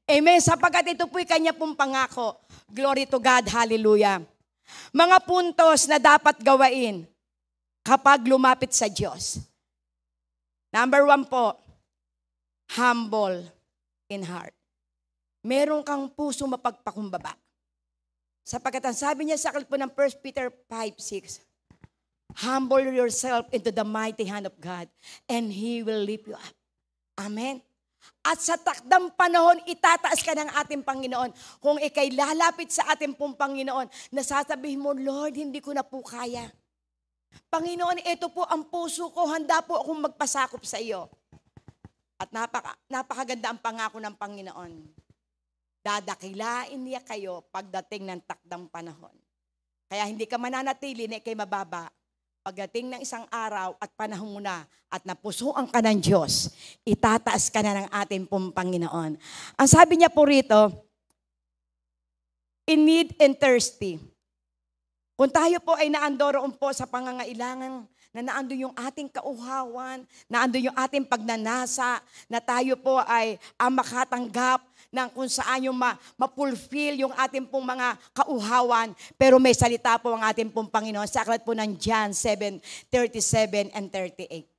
Amen. Sapagkat ito po'y kanya pong pangako. Glory to God. Hallelujah. Mga puntos na dapat gawain kapag lumapit sa Diyos. Number 1 po, humble in heart. Meron kang puso mapagpakumbaba. Sapagkat ang sabi niya sa aklat po ng 1 Peter 5:6, humble yourself into the mighty hand of God and He will lift you up. Amen. At sa takdang panahon, itataas ka ng ating Panginoon. Kung ikay lalapit sa ating pong Panginoon, nasasabihin mo, Lord, hindi ko na po kaya. Panginoon, ito po ang puso ko, handa po akong magpasakop sa iyo. At napakaganda ang pangako ng Panginoon. Dadakilain niya kayo pagdating ng takdang panahon. Kaya hindi ka mananatili na ikay mababa. Pagdating ng isang araw at panahon mo na at napusuan ka ng Diyos, itataas ka na ng ating pong Panginoon. Ang sabi niya po rito, in need and thirsty. Kung tayo po ay naandoroon po sa pangangailangan, na naandun yung ating kauhawan, naandun yung ating pagnanasa, na tayo po ay makatanggap ng kung saan yung ma-fulfill yung ating pong mga kauhawan. Pero may salita po ang ating pong Panginoon sa aklat po ng John 7:37 and 38.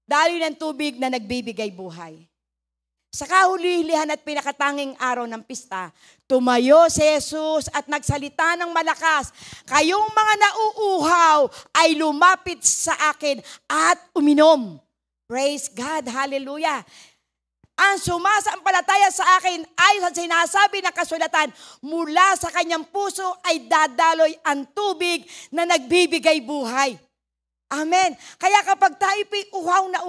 Daloy ng tubig na nagbibigay buhay. Sa kahuli-hulihan at pinakatanging araw ng pista, tumayo si Jesus at nagsalita ng malakas, kayong mga nauuhaw ay lumapit sa akin at uminom. Praise God, hallelujah. Ang sumasampalataya sa akin ay sa sinasabi ng kasulatan, mula sa kanyang puso ay dadaloy ang tubig na nagbibigay buhay. Amen. Kaya kapag tayo po'y uhaw na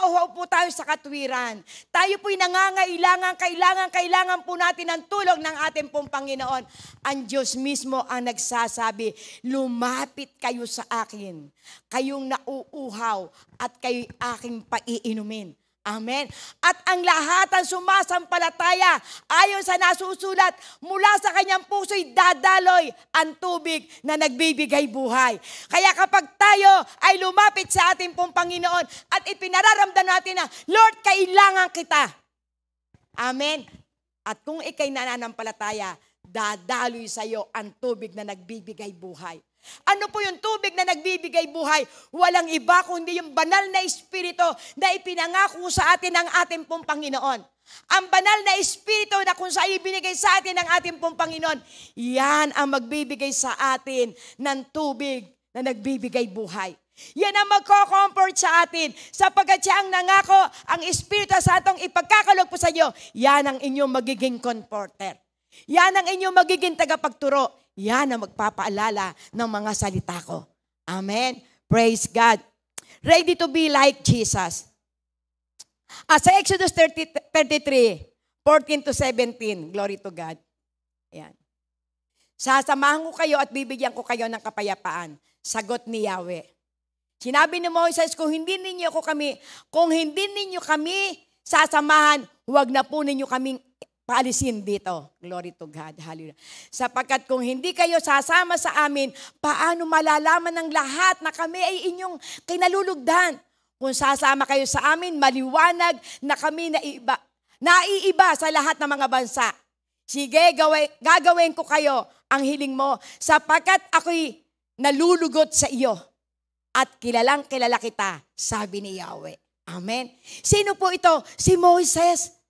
uhaw po tayo sa katwiran. Tayo po'y kailangan po natin ang tulong ng ating pong Panginoon. Ang Diyos mismo ang nagsasabi, lumapit kayo sa akin, kayong nauuhaw at kayo'y aking paiinumin. Amen. At ang lahat ang sumasampalataya ayon sa nasusulat, mula sa kanyang puso'y dadaloy ang tubig na nagbibigay buhay. Kaya kapag tayo ay lumapit sa ating pong Panginoon at ipinararamdam natin na, Lord, kailangan kita. Amen. At kung ikay nananampalataya, dadaloy sa iyo ang tubig na nagbibigay buhay. Ano po yung tubig na nagbibigay buhay? Walang iba kundi yung banal na Espiritu na ipinangako sa atin ng ating pong Panginoon. Ang banal na Espiritu na kung saan ibinigay sa atin ng ating pong Panginoon, yan ang magbibigay sa atin ng tubig na nagbibigay buhay. Yan ang magko-comfort sa atin sapagkat siya ang nangako, ang Espiritu Santong ipagkakaloob po sa inyo, yan ang inyong magiging comforter. Yan ang inyong magiging tagapagturo. Yan ang magpapaalala ng mga salita ko. Amen. Praise God. Ready to be like Jesus. Sa Exodus 33, 14 to 17, glory to God. Ayan. Sasamahan ko kayo at bibigyan ko kayo ng kapayapaan. Sagot ni Yahweh. Sinabi ni Moises, kung hindi ninyo kami sasamahan, huwag na po ninyo kaming paalisin dito. Glory to God. Hallelujah. Sapagkat kung hindi kayo sasama sa amin, paano malalaman ng lahat na kami ay inyong kinalulugdan? Kung sasama kayo sa amin, maliwanag na kami naiiba sa lahat ng mga bansa. Sige, gagawin ko kayo ang hiling mo, sapagkat ako'y nalulugot sa iyo. At kilalang kilala kita, sabi ni Yahweh. Amen. Sino po ito? Si Moises.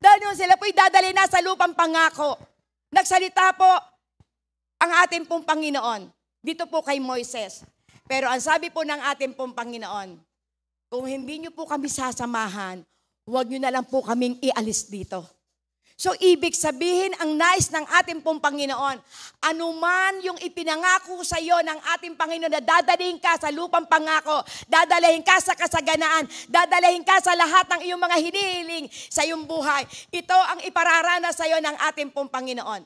Dahil sila po'y dadali na sa lupang pangako. Nagsalita po ang ating pong Panginoon. Dito po kay Moises. Pero ang sabi po ng ating pong Panginoon, kung hindi nyo po kami sasamahan, huwag nyo na lang po kaming ialis dito. So ibig sabihin, ang nais ng ating pong Panginoon, anuman yung ipinangako sa iyo ng ating Panginoon na dadalhin ka sa lupang pangako, dadalhin ka sa kasaganaan, dadalhin ka sa lahat ng iyong mga hinihiling sa iyong buhay. Ito ang ipararanas sa iyo ng ating pong Panginoon.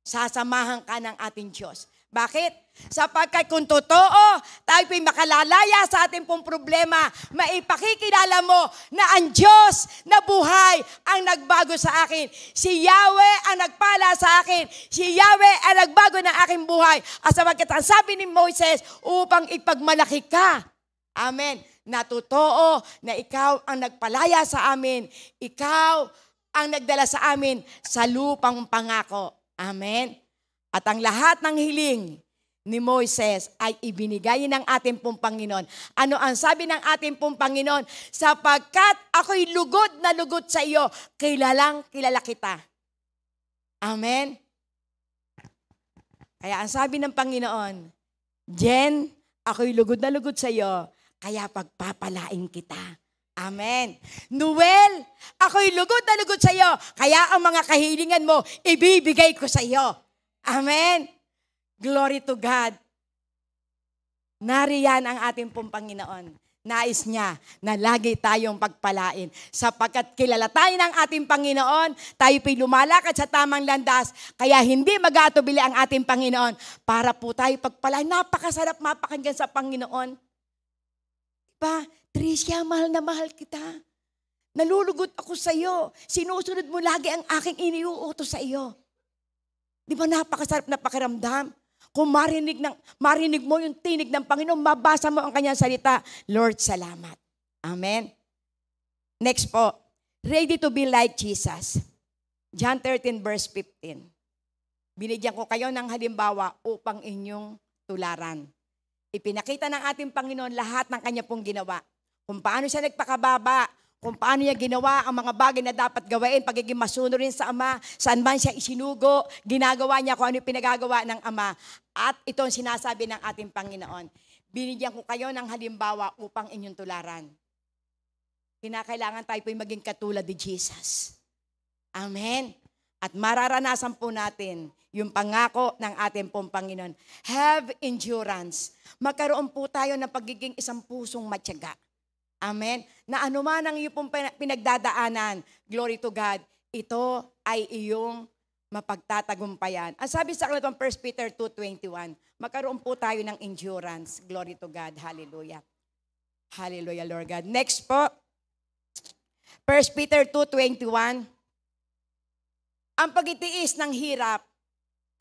Sasamahan ka ng ating Diyos. Bakit? Sapagkat kung totoo, tayo po'y makalalaya sa ating pong problema, maipakikilala mo na ang Diyos na buhay ang nagbago sa akin. Si Yahweh ang nagpala sa akin. Si Yahweh ang nagbago ng aking buhay. At sapagkat ang sabi ni Moises, upang ipagmalaki ka. Amen. Na totoo na ikaw ang nagpalaya sa amin. Ikaw ang nagdala sa amin sa lupang pangako. Amen. At ang lahat ng hiling ni Moises ay ibinigay ng ating pong Panginoon. Ano ang sabi ng ating pong Panginoon? Sapagkat ako'y lugod na lugod sa iyo, kilalang kilala kita. Amen? Kaya ang sabi ng Panginoon, Jen, ako'y lugod na lugod sa iyo, kaya pagpapalain kita. Amen. Noel, ako'y lugod na lugod sa iyo, kaya ang mga kahilingan mo, ibibigay ko sa iyo. Amen. Glory to God. Nariyan ang ating pong Panginoon. Nais niya na lagi tayong pagpalain. Sapagkat kilala tayo ng ating Panginoon, tayo po'y lumalakad sa tamang landas, kaya hindi mag-aatubili ang ating Panginoon para po tayo pagpalain. Napakasarap mapakinggan sa Panginoon. Diba? Tricia, mahal na mahal kita. Nalulugot ako sa iyo. Sinusunod mo lagi ang aking iniuutos sa iyo. Di ba napakasarap na pakiramdam? Kung marinig mo yung tinig ng Panginoon, mabasa mo ang kanyang salita, Lord, salamat. Amen. Next po, ready to be like Jesus. John 13 verse 15. Binigyan ko kayo ng halimbawa upang inyong tularan. Ipinakita ng ating Panginoon lahat ng kanya pong ginawa. Kung paano siya nagpakababa, kung paano niya ginawa ang mga bagay na dapat gawain, pagiging masunurin sa Ama, saan man siya isinugo, ginagawa niya kung ano yung pinagagawa ng Ama. At ito ang sinasabi ng ating Panginoon. Binigyan ko kayo ng halimbawa upang inyong tularan. Kinakailangan tayo po'y maging katulad ni Jesus. Amen. At mararanasan po natin yung pangako ng ating pong Panginoon. Have endurance. Magkaroon po tayo ng pagiging isang pusong matyaga. Amen? Na anuman ang iyong pong pinagdadaanan, glory to God, ito ay iyong mapagtatagumpayan. Ang sabi sa aklat ng 1 Peter 2:21, magkaroon po tayo ng endurance. Glory to God. Hallelujah. Hallelujah, Lord God. Next po, 1 Peter 2:21. Ang pagtitiis ng hirap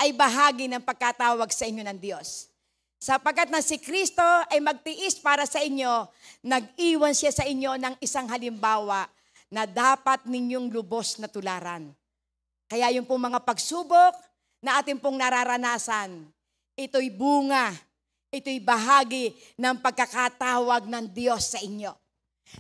ay bahagi ng pagkatawag sa inyo ng Diyos. Sapagkat na si Kristo ay magtiis para sa inyo, nag-iwan siya sa inyo ng isang halimbawa na dapat ninyong lubos na tularan. Kaya yung pong mga pagsubok na ating pong nararanasan, ito'y bunga, ito'y bahagi ng pagkakatawag ng Diyos sa inyo.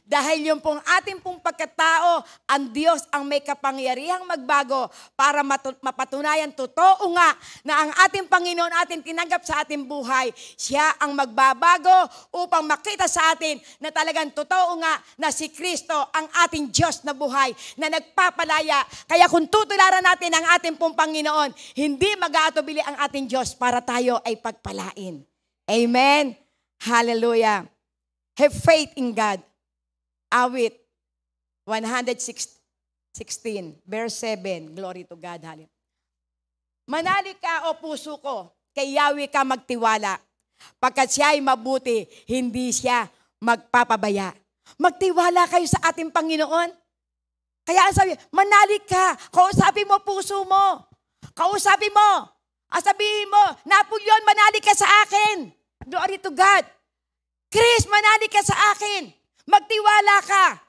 Dahil yung pong ating pong pagkatao, ang Diyos ang may kapangyarihang magbago para mapatunayan totoo nga na ang ating Panginoon ating tinanggap sa ating buhay, siya ang magbabago upang makita sa atin na talagang totoo nga na si Kristo ang ating Diyos na buhay na nagpapalaya. Kaya kung tutularan natin ang ating pong Panginoon, hindi mag-aatubili ang ating Diyos para tayo ay pagpalain. Amen? Hallelujah. Have faith in God. Awit 116, verse 7. Glory to God. Hallelujah. Manalig ka o puso ko, kay Yahweh ka magtiwala. Pagkat siya ay mabuti, hindi siya magpapabaya. Magtiwala kayo sa ating Panginoon. Kaya ang sabi, manalig ka, kausapin mo puso mo. Kausapin mo. Sabihin mo, Napoleon, manalig ka sa akin. Glory to God. Chris, manalig ka sa akin. Magtiwala ka.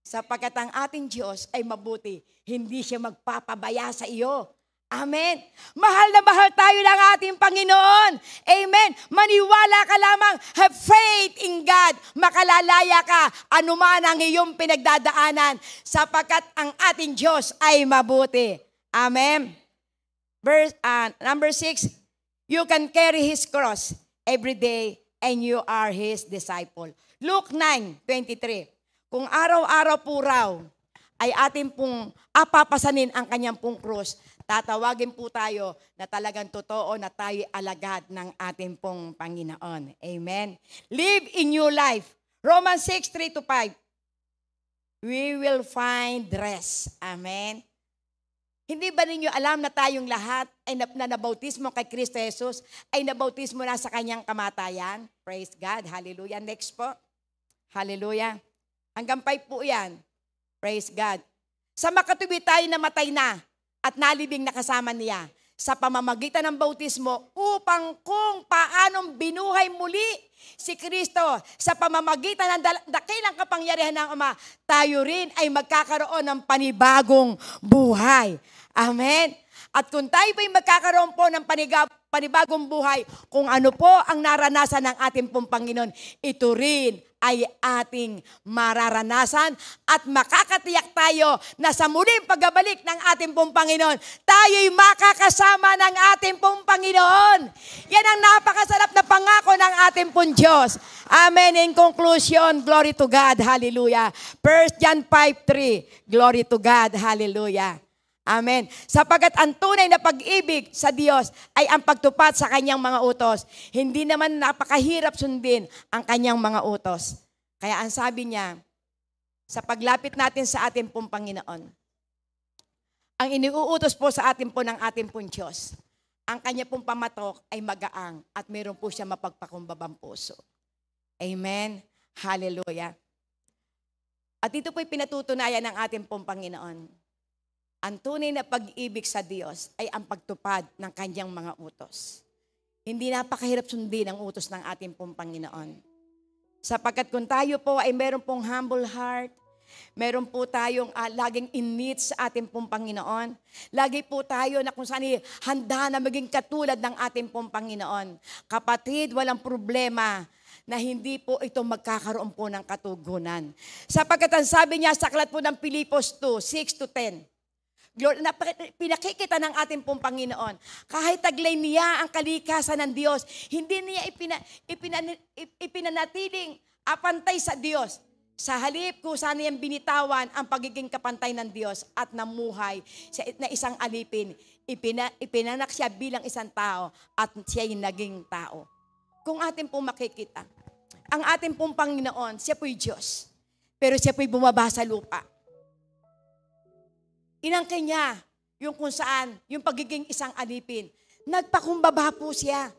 Sapagkat ang ating Diyos ay mabuti, hindi siya magpapabaya sa iyo. Amen. Mahal na mahal tayo ng ating Panginoon. Amen. Maniwala ka lamang. Have faith in God. Makalalaya ka anuman ang iyong pinagdadaanan sapagkat ang ating Diyos ay mabuti. Amen. Verse, number 6, you can carry His cross every day and you are His disciple. Luke 9:23. Kung araw-araw po raw ay ating pong papasanin ang kanyang pong krus, tatawagin po tayo na talagang totoo na tayo alagad ng ating pong Panginoon. Amen. Live in new life. Romans 6:3-5. We will find rest. Amen. Hindi ba ninyo alam na tayong lahat ay nabautismo kay Kristo Jesus ay nabautismo na sa kanyang kamatayan? Praise God. Hallelujah. Next po. Hallelujah. Hanggang 5 po yan. Praise God. Sa makatuwid tayo namatay na at nalibing na kasama niya sa pamamagitan ng bautismo upang kung paanong binuhay muli si Kristo sa pamamagitan ng dakilang kapangyarihan ng Ama, tayo rin ay magkakaroon ng panibagong buhay. Amen. At kung tayo ba'y magkakaroon po ng panibagong buhay, kung ano po ang naranasan ng ating pong Panginoon, ito rin ay ating mararanasan at makakatiyak tayo na sa muling pagbabalik ng ating pong Panginoon, tayo'y makakasama ng ating pong Panginoon. Yan ang napakasarap na pangako ng ating pong Diyos. Amen. In conclusion, glory to God. Hallelujah. 1 John 5:3. Glory to God. Hallelujah. Amen. Sapagkat ang tunay na pag-ibig sa Diyos ay ang pagtupad sa kanyang mga utos. Hindi naman napakahirap sundin ang kanyang mga utos. Kaya ang sabi niya, sa paglapit natin sa ating pong Panginoon, ang iniuutos po sa atin po ng ating pong Diyos, ang kanya pong pamatok ay magaang at mayroon po siya mapagpakumbabang puso. Amen. Hallelujah. At ito po'y pinatutunayan ng ating pong Panginoon. Ang tunay na pag-ibig sa Diyos ay ang pagtupad ng kanyang mga utos. Hindi napakahirap sundin ang utos ng ating pong Panginoon. Sapagkat kung tayo po ay meron pong humble heart, meron po tayong laging in need sa ating pong Panginoon, lagi po tayo na kung saan handa na maging katulad ng ating pong Panginoon. Kapatid, walang problema na hindi po ito magkakaroon po ng katugunan. Sapagkat ang sabi niya sa aklat po ng Pilipos 2:6-10, pinakikita ng ating pong Panginoon. Kahit taglay niya ang kalikasan ng Diyos, hindi niya ipinanatiling apantay sa Diyos. Sa halip kung saan niyang binitawan ang pagiging kapantay ng Diyos at namuhay na isang alipin, ipinanak siya bilang isang tao at siya'y naging tao. Kung atin pong makikita, ang ating pong Panginoon, siya po'y Diyos, pero siya po'y bumaba sa lupa. Inangkin niya yung kung saan, yung pagiging isang alipin. Nagpakumbaba po siya.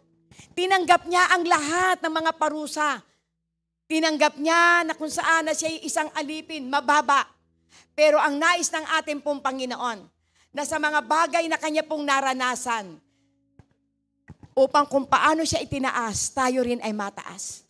Tinanggap niya ang lahat ng mga parusa. Tinanggap niya na kung saan na siya isang alipin, mababa. Pero ang nais ng ating pong Panginoon, na sa mga bagay na kanya pong naranasan, upang kung paano siya itinaas, tayo rin ay mataas.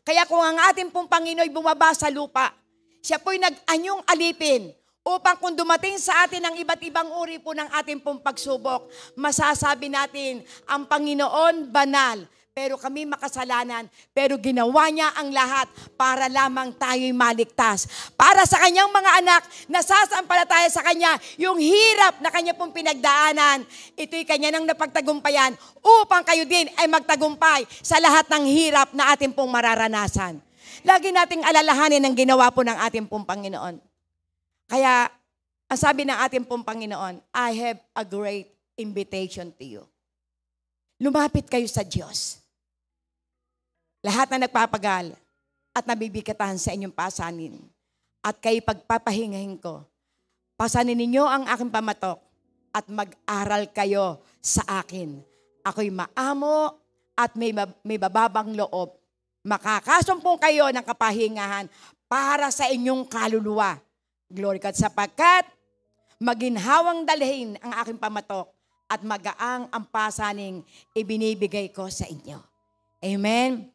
Kaya kung ang ating pong Panginoon ay bumaba sa lupa, siya po'y nag-anyong alipin, upang kung dumating sa atin ang iba't ibang uri po ng ating pong pagsubok, masasabi natin, ang Panginoon banal, pero kami makasalanan, pero ginawa niya ang lahat para lamang tayo'y maligtas. Para sa kanyang mga anak, nasasampalataya sa kanya, yung hirap na kanya pong pinagdaanan, ito'y kanya nang napagtagumpayan upang kayo din ay magtagumpay sa lahat ng hirap na ating pong mararanasan. Lagi nating alalahanin ang ginawa po ng ating pong Panginoon. Kaya, ang sabi ng ating pong Panginoon, I have a great invitation to you. Lumapit kayo sa Diyos. Lahat na nagpapagal at nabibigatan sa inyong pasanin. At kayo pagpapahingahin ko, pasanin ninyo ang aking pamatok at mag-aral kayo sa akin. Ako'y maamo at may bababang loob. Makakasumpong kayo ng kapahingahan para sa inyong kaluluwa. Glory God, sapagkat maginhawang dalhin ang aking pamatok at magaang ang pasaning ibinibigay ko sa inyo. Amen.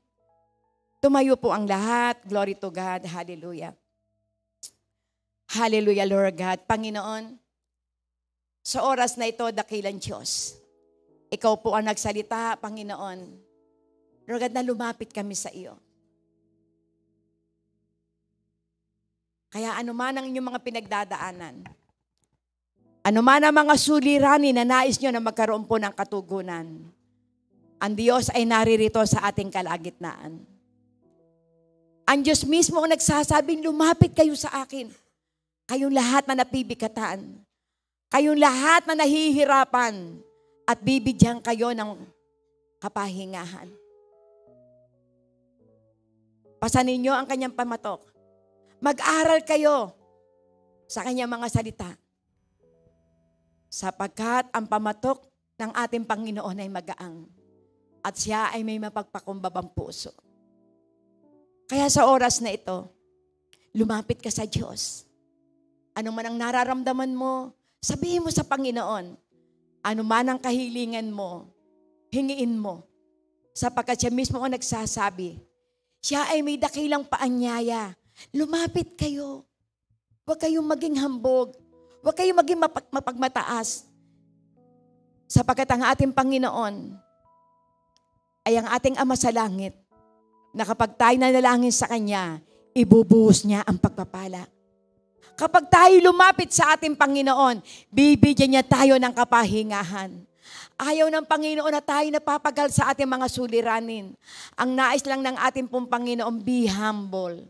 Tumayo po ang lahat. Glory to God. Hallelujah. Hallelujah, Lord God. Panginoon, sa oras na ito, dakilang Diyos. Ikaw po ang nagsalita, Panginoon. Lord God, na lumapit kami sa iyo. Kaya anuman ang inyong mga pinagdadaanan, anuman ang mga suliranin na nais nyo na magkaroon po ng katugunan, ang Diyos ay naririto sa ating kalagitnaan. Ang Diyos mismo ang nagsasabing, lumapit kayo sa akin. Kayong lahat na napibigatan. Kayong lahat na nahihirapan. At bibigyan kayo ng kapahingahan. Pasanin niyo ang kanyang pamatok. Mag-aral kayo sa kanyang mga salita. Sapagkat ang pamatok ng ating Panginoon ay magaang. At siya ay may mapagpakumbabang puso. Kaya sa oras na ito, lumapit ka sa Diyos. Ano man ang nararamdaman mo, sabihin mo sa Panginoon. Ano man ang kahilingan mo, hingiin mo. Sapagkat siya mismo ang nagsasabi, siya ay may dakilang paanyaya. Lumapit kayo. Huwag kayong maging hambog. Huwag kayong maging mapagmataas. Sapagkat ang ating Panginoon ay ang ating Ama sa langit, na kapag tayo nanalangin sa Kanya, ibubuhos niya ang pagpapala. Kapag tayo lumapit sa ating Panginoon, bibigyan niya tayo ng kapahingahan. Ayaw ng Panginoon na tayo napapagal sa ating mga suliranin. Ang nais lang ng ating pong Panginoon, be humble.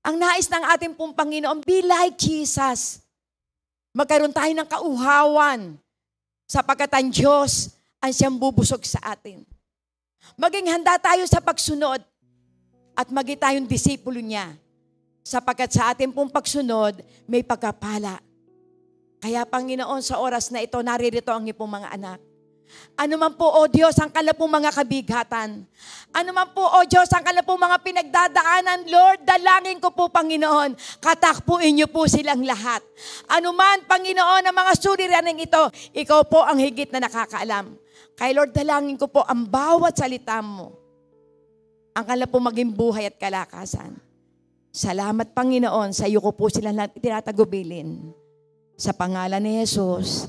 Ang nais ng ating pong Panginoon, be like Jesus. Magkaroon tayo ng kauhawan, sapagkat ang Diyos ang siyang bubusog sa atin. Maging handa tayo sa pagsunod at maging tayong disipulo niya. Sapagkat sa ating pong pagsunod, may pagkapala. Kaya Panginoon, sa oras na ito, naririto ang iyong mga anak. Ano man po, O Diyos, ang kanilang pong mga kabigatan. Ano man po, O Diyos, ang kanilang pong mga pinagdadaanan, Lord, dalangin ko po, Panginoon, katakpuin niyo po silang lahat. Ano man, Panginoon, ang mga suliraning ito, ikaw po ang higit na nakakaalam. Kaya Lord, dalangin ko po ang bawat salita mo, ang kanilang pong maging buhay at kalakasan. Salamat, Panginoon, sa iyo ko po sila tinatagubilin. Sa pangalan ni Jesus,